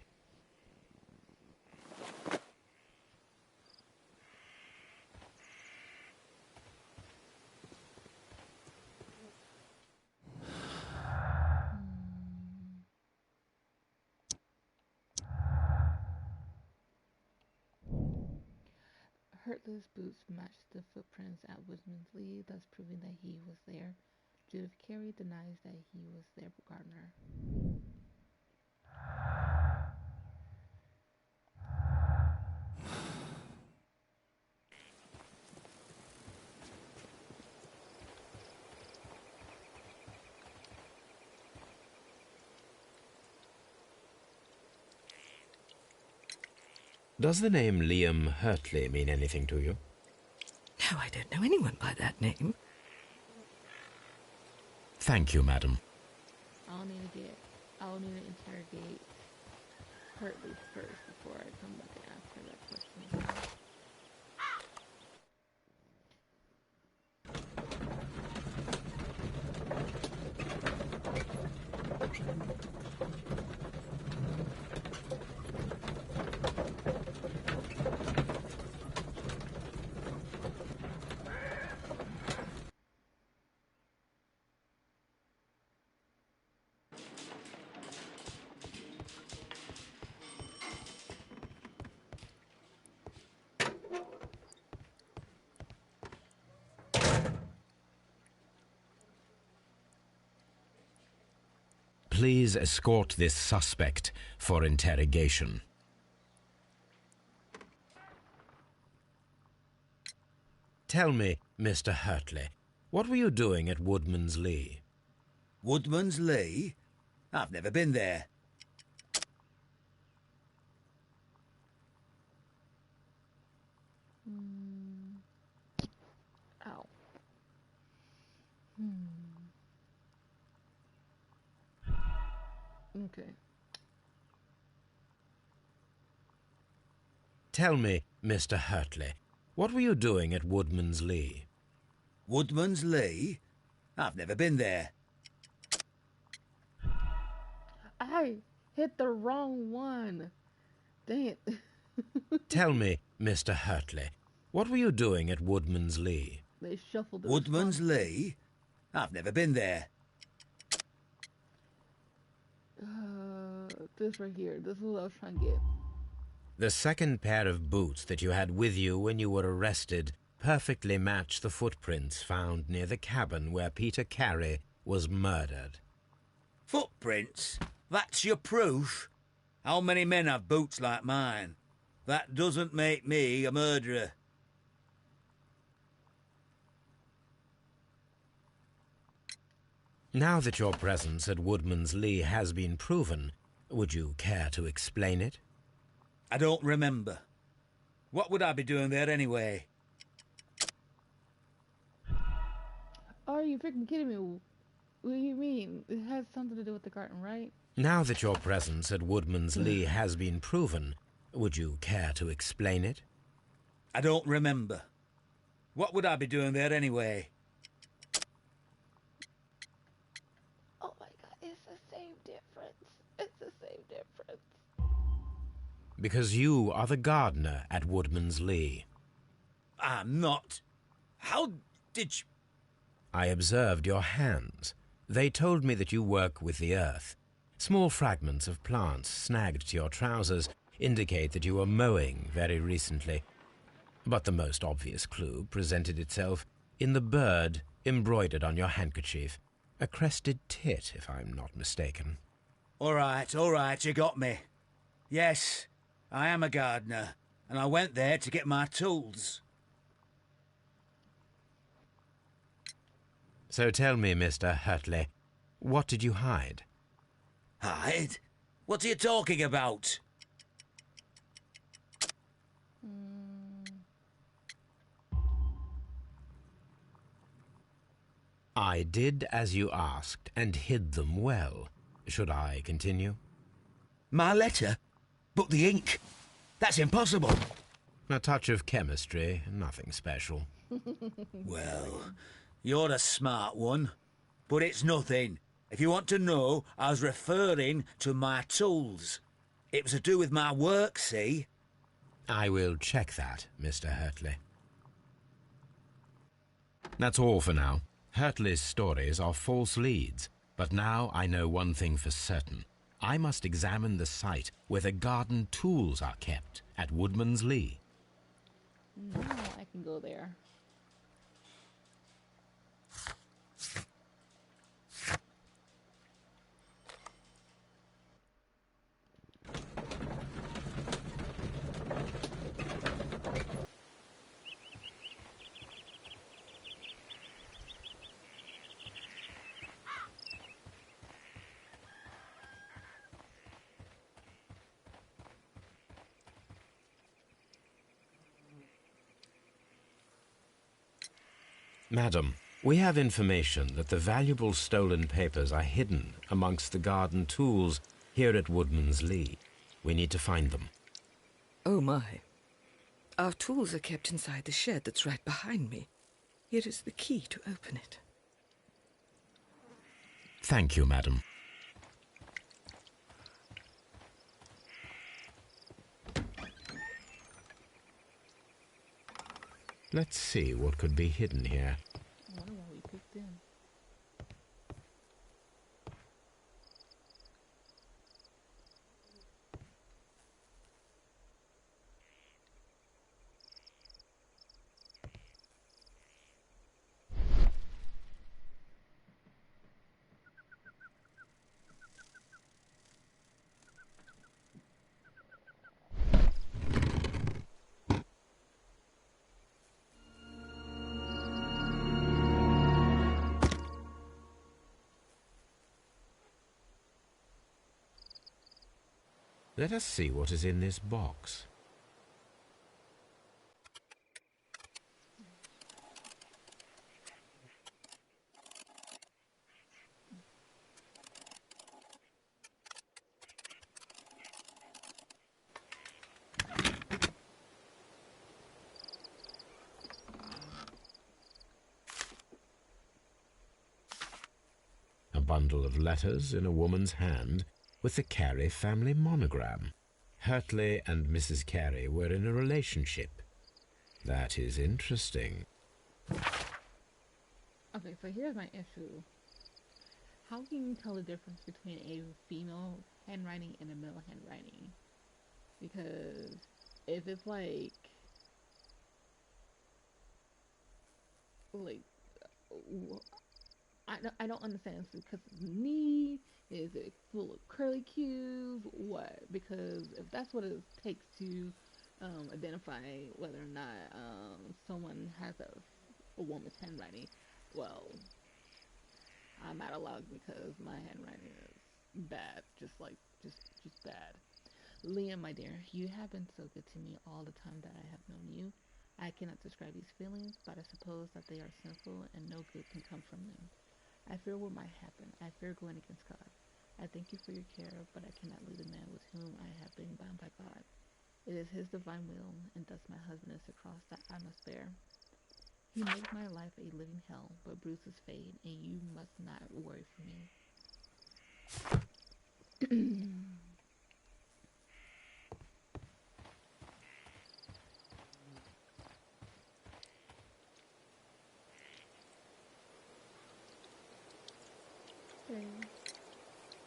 Hurtley's boots matched the footprints at Woodman's Lee, thus proving that he was there. Judith Carey denies that he was there for Gardner. Does the name Liam Hurtley mean anything to you? No, I don't know anyone by that name. Thank you, madam. I'll need to interrogate Hurtley first before I come back and ask her that question. Please escort this suspect for interrogation. Tell me, Mr. Hurtley, what were you doing at Woodman's Lee? Woodman's Lee? I've never been there. Ow. Okay. Tell me, Mr. Hurtley, what were you doing at Woodman's Lee? Woodman's Lee? I've never been there. I hit the wrong one. Dang it. Tell me, Mr. Hurtley, what were you doing at Woodman's Lee? They shuffled the Woodman's response. Lee? I've never been there. This right here. This is what I was trying to get. The second pair of boots that you had with you when you were arrested perfectly match the footprints found near the cabin where Peter Carey was murdered. Footprints? That's your proof? How many men have boots like mine? That doesn't make me a murderer. Now that your presence at Woodman's Lee has been proven, would you care to explain it? I don't remember. What would I be doing there anyway? Are you freaking kidding me? What do you mean? It has something to do with the garden, right? Now that your presence at Woodman's Lee has been proven, would you care to explain it? I don't remember. What would I be doing there anyway? Oh my god, it's the same difference. It's the same difference. Because you are the gardener at Woodman's Lee. I'm not. How did you... I observed your hands. They told me that you work with the earth. Small fragments of plants snagged to your trousers indicate that you were mowing very recently. But the most obvious clue presented itself in the bird embroidered on your handkerchief. A crested tit, if I'm not mistaken. All right, you got me. Yes, I am a gardener, and I went there to get my tools. So tell me, Mr. Hurtley, what did you hide? Hide? What are you talking about? I did as you asked and hid them well. Should I continue? My letter? But the ink? That's impossible. A touch of chemistry, nothing special. Well, you're a smart one. But it's nothing. If you want to know, I was referring to my tools. It was to do with my work, see? I will check that, Mr. Hurtley. That's all for now. Hurtley's stories are false leads, but now I know one thing for certain. I must examine the site where the garden tools are kept at Woodman's Lee. Now I can go there. Madam, we have information that the valuable stolen papers are hidden amongst the garden tools here at Woodman's Lee. We need to find them. Oh, my. Our tools are kept inside the shed that's right behind me. Here is the key to open it. Thank you, madam. Let's see what could be hidden here. I wonder why we picked them. Let us see what is in this box. bundle of letters in a woman's hand with the Carey family monogram. Hurtley and Mrs. Carey were in a relationship. That is interesting. Okay, so here's my issue. How can you tell the difference between a female handwriting and a male handwriting? Because if it's like I don't understand. Is it because it's neat? Is it full of curly cues? What? Because if that's what it takes to identify whether or not someone has a woman's handwriting, well, I'm out of luck because my handwriting is bad, just bad. Liam, my dear, you have been so good to me all the time that I have known you. I cannot describe these feelings, but I suppose that they are sinful and no good can come from them. I fear what might happen. I fear going against God. I thank you for your care, but I cannot leave the man with whom I have been bound by God. It is his divine will, and thus my husband is the cross that I must bear. He makes my life a living hell, but bruises fade, and you must not worry for me.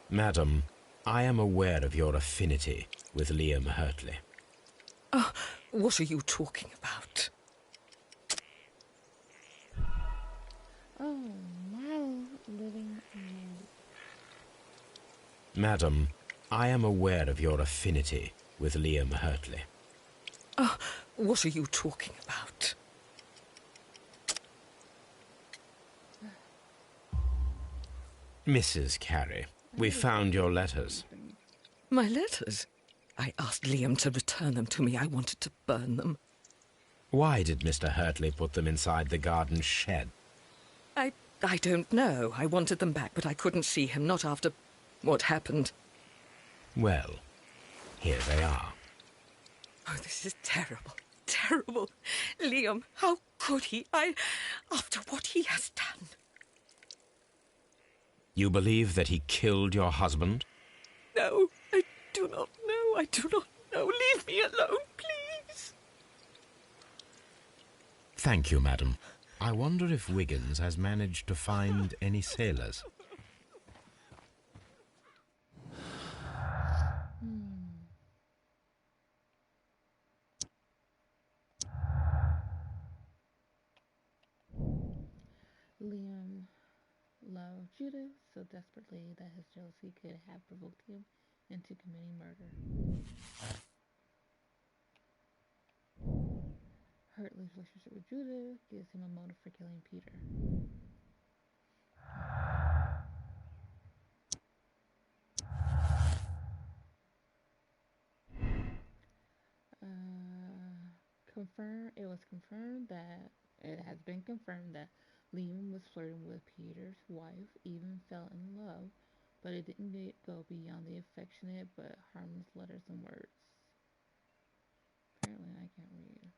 Madam, I am aware of your affinity with Liam Hurtley. What are you talking about? Oh, my living man. Madam, I am aware of your affinity with Liam Hurtley. What are you talking about? Mrs. Carey, we found your letters. My letters? I asked Liam to return them to me. I wanted to burn them. Why did Mr. Hurtley put them inside the garden shed? I don't know. I wanted them back, but I couldn't see him, not after what happened. Well, here they are. Oh, this is terrible. Terrible. Liam, how could he? After what he has done. You believe that he killed your husband? No, I do not know. I do not know. Leave me alone, please. Thank you, madam. I wonder if Wiggins has managed to find any sailors. Liam loved Judith so desperately that his jealousy could have provoked him into committing murder. Hurtley's relationship with Judith gives him a motive for killing Peter. It has been confirmed that Liam was flirting with Peter's wife, even fell in love, but it didn't go beyond the affectionate but harmless letters and words. Apparently I can't read.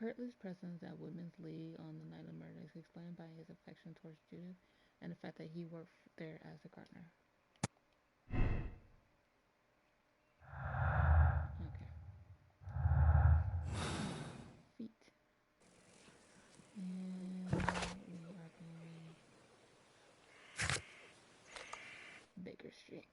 Hurtley's presence at Women's League on the night of the murder is explained by his affection towards Judith and the fact that he worked there as a gardener. Okay. Feet. And we are going Baker Street.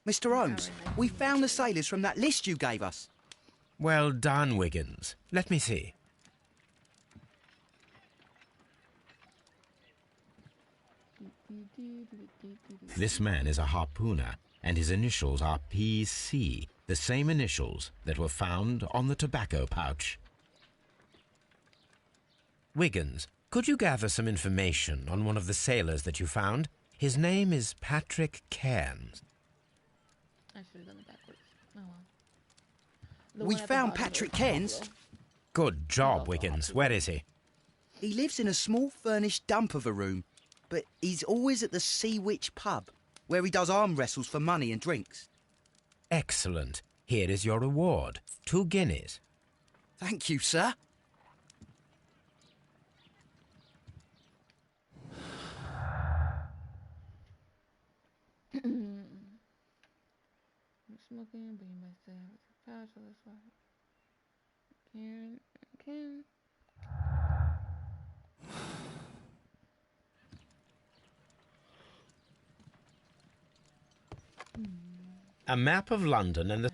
Mr. Holmes, we found the sailors from that list you gave us. Well done, Wiggins. Let me see. This man is a harpooner, and his initials are PC, the same initials that were found on the tobacco pouch. Wiggins, could you gather some information on one of the sailors that you found? His name is Patrick Cairns. I should have done it backwards. Oh well. We found Patrick Cairns. Good job, Wiggins. Where is he? He lives in a small furnished dump of a room, but he's always at the Sea Witch pub, where he does arm wrestles for money and drinks. Excellent. Here is your reward. 2 guineas. Thank you, sir. Smoking, but you might say it's a patch, so that's why. Karen. A map of London and the...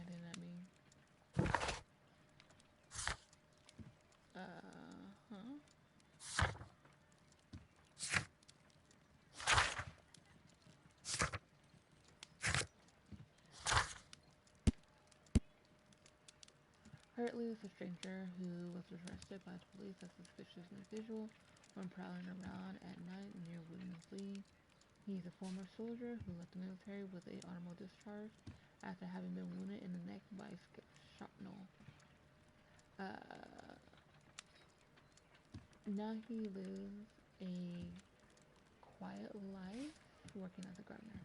Hartley is a stranger who was arrested by the police as a suspicious individual when prowling around at night near Woodman's Lee. He's a former soldier who left the military with a honorable discharge after having been wounded in the neck by shrapnel. Now he lives a quiet life working as a gardener.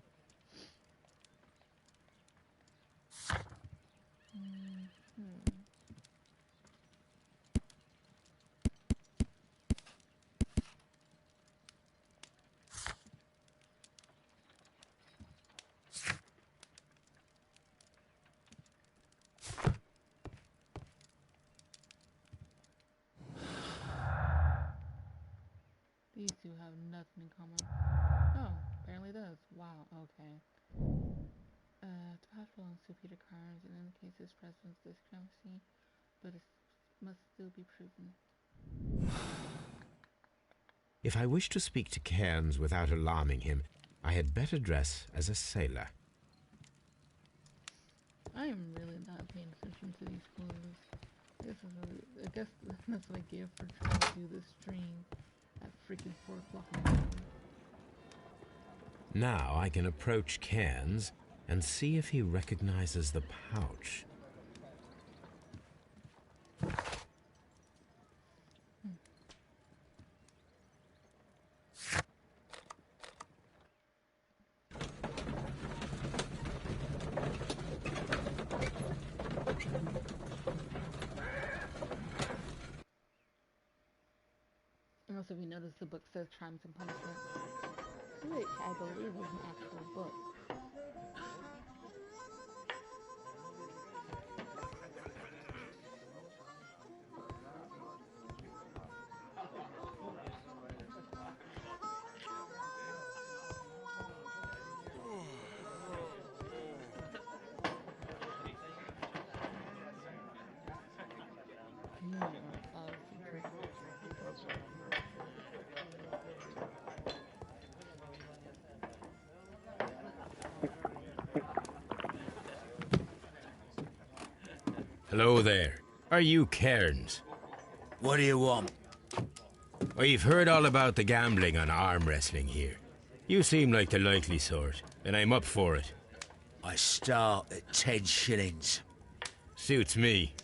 These two have nothing in common. Oh, apparently does. Wow, okay. To pass belongs to Peter Carnes and indicates his presence discrepancy, but it must still be proven. If I wish to speak to Cairns without alarming him, I had better dress as a sailor. I am really not paying attention to these clues. I guess that's my gift for trying to do this stream at freaking 4 o'clock in the morning. Now I can approach Cairns and see if he recognizes the pouch. Also, we notice the book says Crimes and Punishment, which I believe is an actual book. Hello there. Are you Cairns? What do you want? We've heard all about the gambling and arm wrestling here. You seem like the likely sort, and I'm up for it. I start at 10 shillings. Suits me.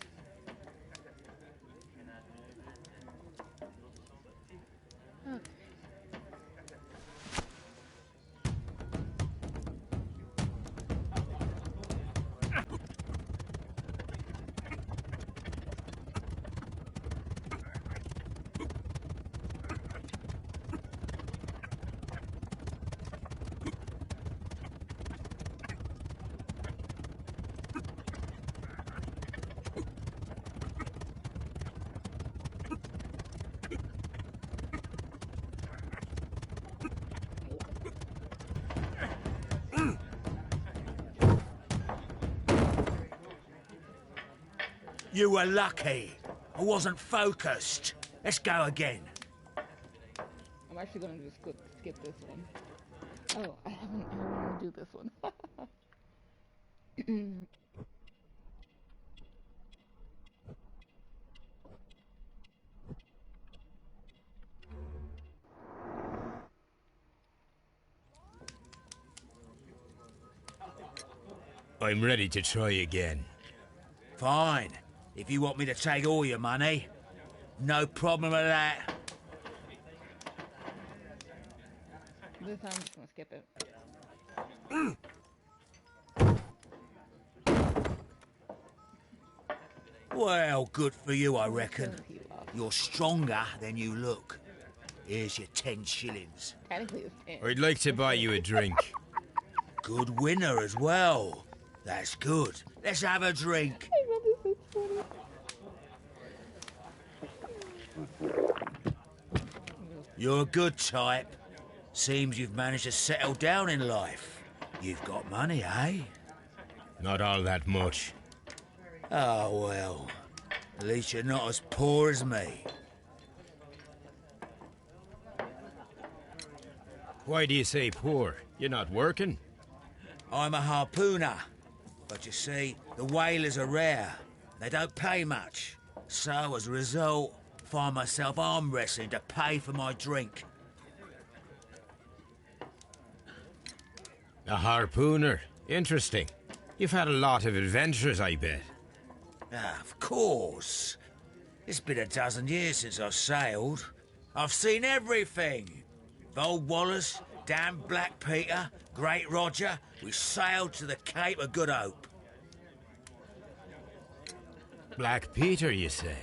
You were lucky. I wasn't focused. Let's go again. I'm actually going to just skip this one. Oh, I want to do this one. I'm ready to try again. Fine. If you want me to take all your money, No problem with that. This time I'm just gonna skip it. Well, good for you, I reckon. You're stronger than you look. Here's your 10 shillings. Technically it's 10. I'd like to buy you a drink. Good winner as well. That's good. Let's have a drink. I know this is funny. You're a good type. Seems you've managed to settle down in life. You've got money, eh? Not all that much. Oh, well. At least you're not as poor as me. Why do you say poor? You're not working? I'm a harpooner. But you see, the whalers are rare. They don't pay much. So, as a result, find myself arm wrestling to pay for my drink. A harpooner. Interesting. You've had a lot of adventures, I bet. Ah, of course. It's been a dozen years since I've sailed. I've seen everything. Old Wallace, damn Black Peter, Great Roger. We sailed to the Cape of Good Hope. Black Peter, you say?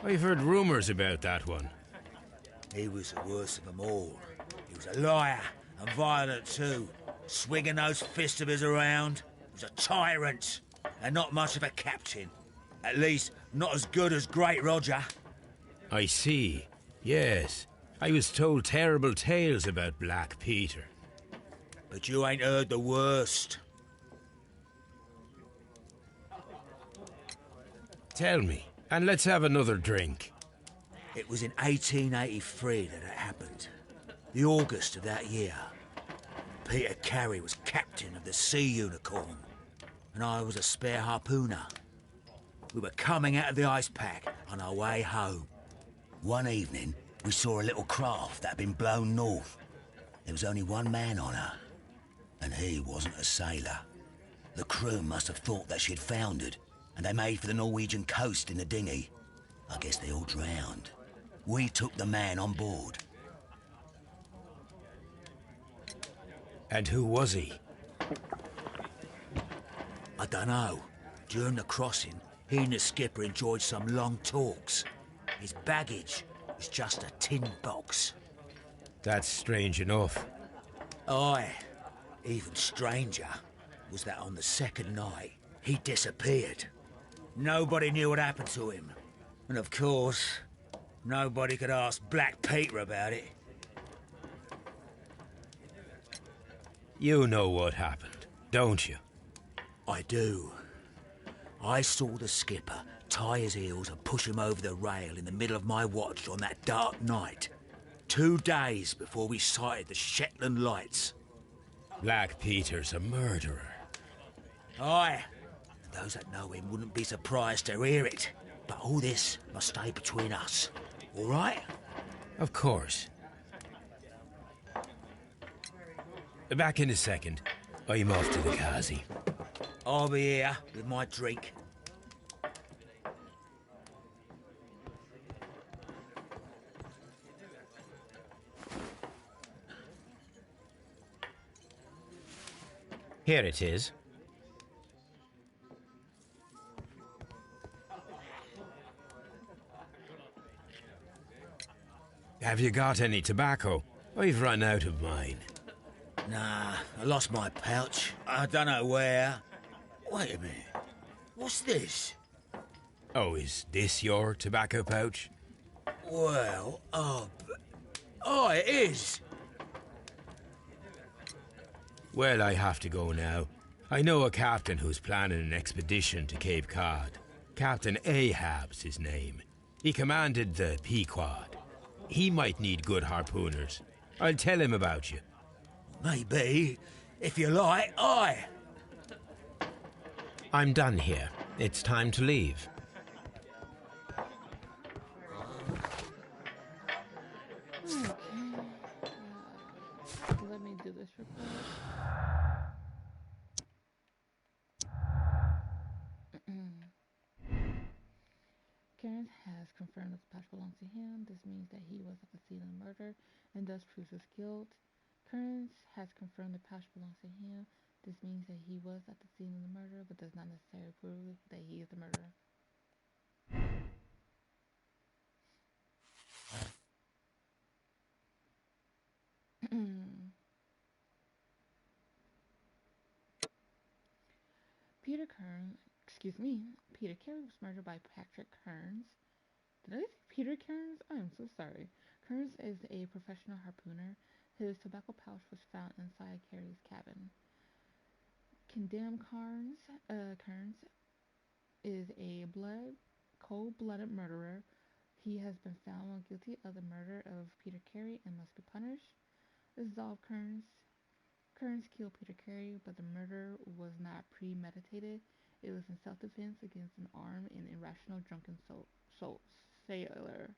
I've heard rumours about that one. He was the worst of them all. He was a liar and violent too, swinging those fists of his around. He was a tyrant and not much of a captain. At least, not as good as Great Roger. I see. Yes. I was told terrible tales about Black Peter. But you ain't heard the worst. Tell me, and let's have another drink. It was in 1883 that it happened. The August of that year. Peter Carey was captain of the Sea Unicorn, and I was a spare harpooner. We were coming out of the ice pack on our way home. One evening, we saw a little craft that had been blown north. There was only one man on her, and he wasn't a sailor. The crew must have thought that she'd foundered, and they made for the Norwegian coast in the dinghy. I guess they all drowned. We took the man on board. And who was he? I dunno. During the crossing, he and the skipper enjoyed some long talks. His baggage was just a tin box. That's strange enough. Aye. Even stranger was that on the second night, he disappeared. Nobody knew what happened to him. And of course, nobody could ask Black Peter about it. You know what happened, don't you? I do. I saw the skipper tie his heels and push him over the rail in the middle of my watch on that dark night. 2 days before we sighted the Shetland lights. Black Peter's a murderer. Aye. Those that know him wouldn't be surprised to hear it. But all this must stay between us. All right? Of course. Back in a second. I'm off to the Kazi. I'll be here with my drink. Here it is. Have you got any tobacco? I've run out of mine. Nah, I lost my pouch. I don't know where. Wait a minute. What's this? Oh, is this your tobacco pouch? Well, oh, it is. Well, I have to go now. I know a captain who's planning an expedition to Cape Cod. Captain Ahab's his name. He commanded the Pequod. He might need good harpooners. I'll tell him about you. Maybe. If you like, aye. I'm done here. It's time to leave. Okay. Let me do this real quick. Can I Kearns has confirmed that the patch belongs to him. This means that he was at the scene of the murder and thus proves his guilt. Kearns has confirmed the patch belongs to him. This means that he was at the scene of the murder but does not necessarily prove that he is the murderer. Peter Carey was murdered by Patrick Kearns. Did I say Peter Kearns? I am so sorry. Kearns is a professional harpooner. His tobacco pouch was found inside Carey's cabin. Condemned Kearns is a cold-blooded murderer. He has been found guilty of the murder of Peter Carey and must be punished. Absolved Kearns. Kearns killed Peter Carey, but the murder was not premeditated. It was in self-defense against an armed and irrational drunken sailor.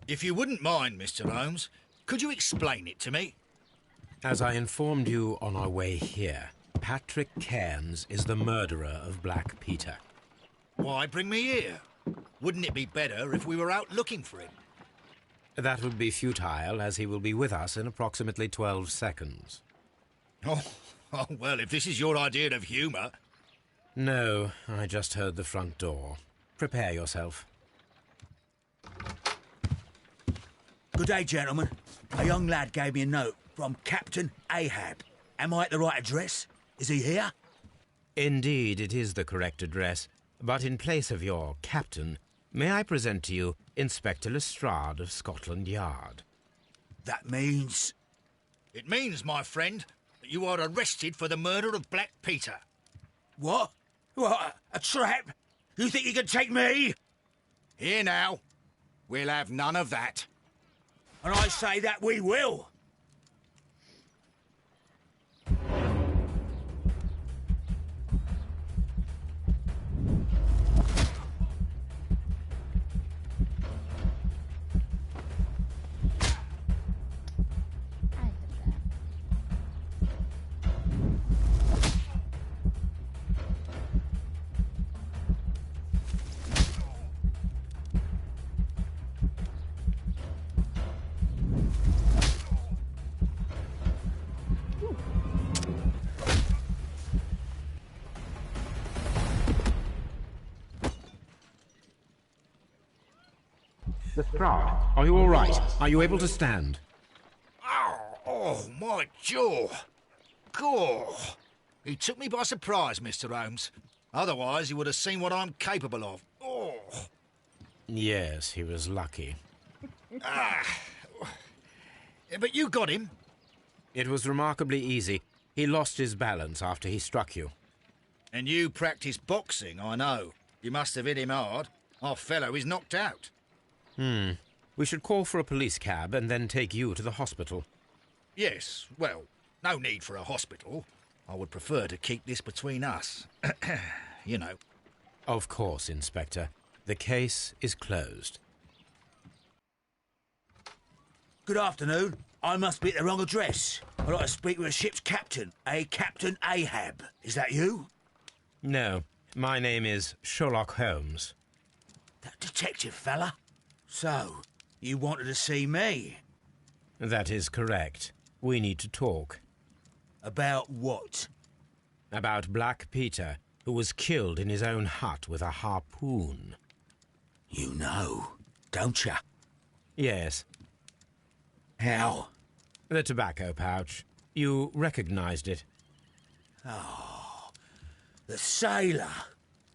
If you wouldn't mind, Mr. Holmes, could you explain it to me? As I informed you on our way here, Patrick Kearns is the murderer of Black Peter. Why bring me here? Wouldn't it be better if we were out looking for him? That would be futile, as he will be with us in approximately 12 seconds. Oh, well, if this is your idea of humour... No, I just heard the front door. Prepare yourself. Good day, gentlemen. A young lad gave me a note from Captain Ahab. Am I at the right address? Is he here? Indeed, it is the correct address. But in place of your captain, may I present to you Inspector Lestrade of Scotland Yard? That means... It means, my friend, that you are arrested for the murder of Black Peter. What? What? A trap? You think you can take me? Here now. We'll have none of that. And I say that we will. Lestrade, are you all right? Are you able to stand? Oh, my jaw. Gore. He took me by surprise, Mr. Holmes. Otherwise, he would have seen what I'm capable of. Oh. Yes, he was lucky. But you got him. It was remarkably easy. He lost his balance after he struck you. And you practice boxing, I know. You must have hit him hard. Our fellow is knocked out. We should call for a police cab and then take you to the hospital. Yes, well, no need for a hospital. I would prefer to keep this between us. You know. Of course, Inspector. The case is closed. Good afternoon. I must be at the wrong address. I'd like to speak with a ship's captain, a Captain Ahab. Is that you? No, my name is Sherlock Holmes. That detective fella? So, you wanted to see me? That is correct. We need to talk. About what? About Black Peter, who was killed in his own hut with a harpoon. You know, don't you? Yes. How? The tobacco pouch. You recognized it. Oh, the sailor.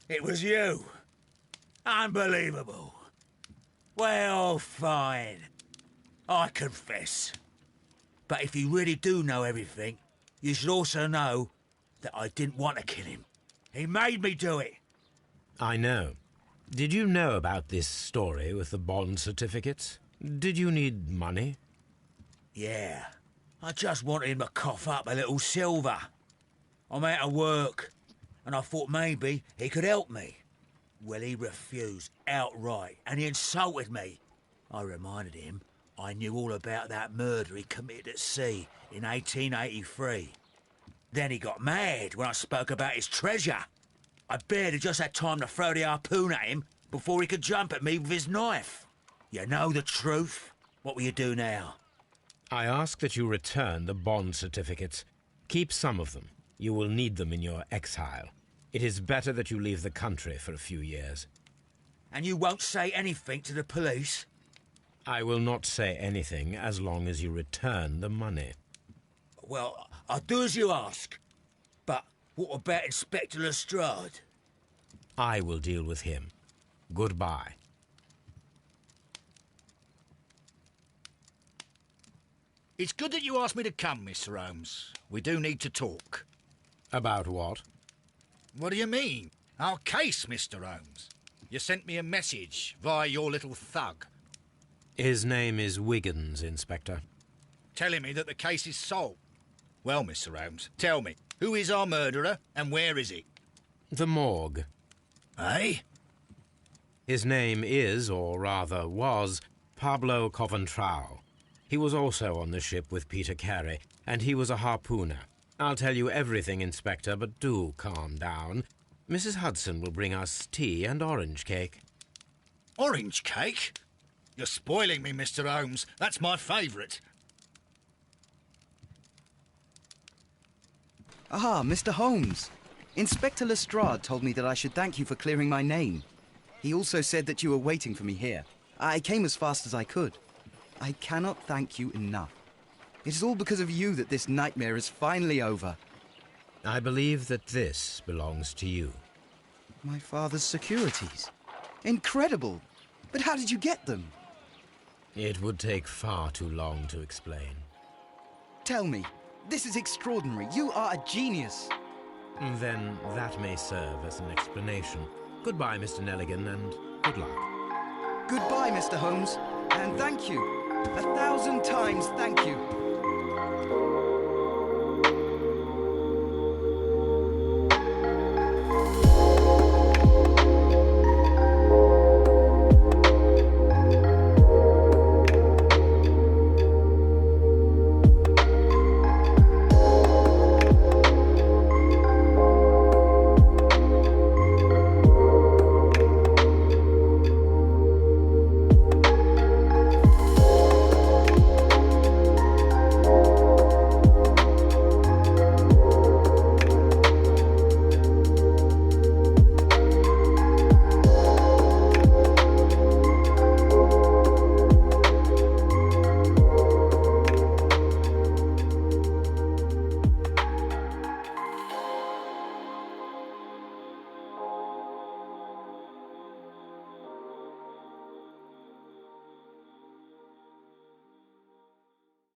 It was you. Unbelievable. Well, fine. I confess. But if you really do know everything, you should also know that I didn't want to kill him. He made me do it. I know. Did you know about this story with the bond certificates? Did you need money? Yeah. I just wanted him to cough up a little silver. I'm out of work, and I thought maybe he could help me. Well, he refused outright, and he insulted me. I reminded him I knew all about that murder he committed at sea in 1883. Then he got mad when I spoke about his treasure. I barely just had time to throw the harpoon at him before he could jump at me with his knife. You know the truth. What will you do now? I ask that you return the bond certificates. Keep some of them. You will need them in your exile. It is better that you leave the country for a few years. And you won't say anything to the police? I will not say anything as long as you return the money. Well, I'll do as you ask. But what about Inspector Lestrade? I will deal with him. Goodbye. It's good that you asked me to come, Mr. Holmes. We do need to talk. About what? What do you mean? Our case, Mr. Holmes. You sent me a message via your little thug. His name is Wiggins, Inspector. Telling me that the case is solved. Well, Mr. Holmes, tell me, who is our murderer and where is it? The morgue. Eh? His name is, or rather was, Pablo Coventrao. He was also on the ship with Peter Carey, and he was a harpooner. I'll tell you everything, Inspector, but do calm down. Mrs. Hudson will bring us tea and orange cake. Orange cake? You're spoiling me, Mr. Holmes. That's my favourite. Ah, Mr. Holmes. Inspector Lestrade told me that I should thank you for clearing my name. He also said that you were waiting for me here. I came as fast as I could. I cannot thank you enough. It is all because of you that this nightmare is finally over. I believe that this belongs to you. My father's securities. Incredible! But how did you get them? It would take far too long to explain. Tell me. This is extraordinary. You are a genius. Then that may serve as an explanation. Goodbye, Mr. Nelligan, and good luck. Goodbye, Mr. Holmes. And thank you. 1,000 times thank you.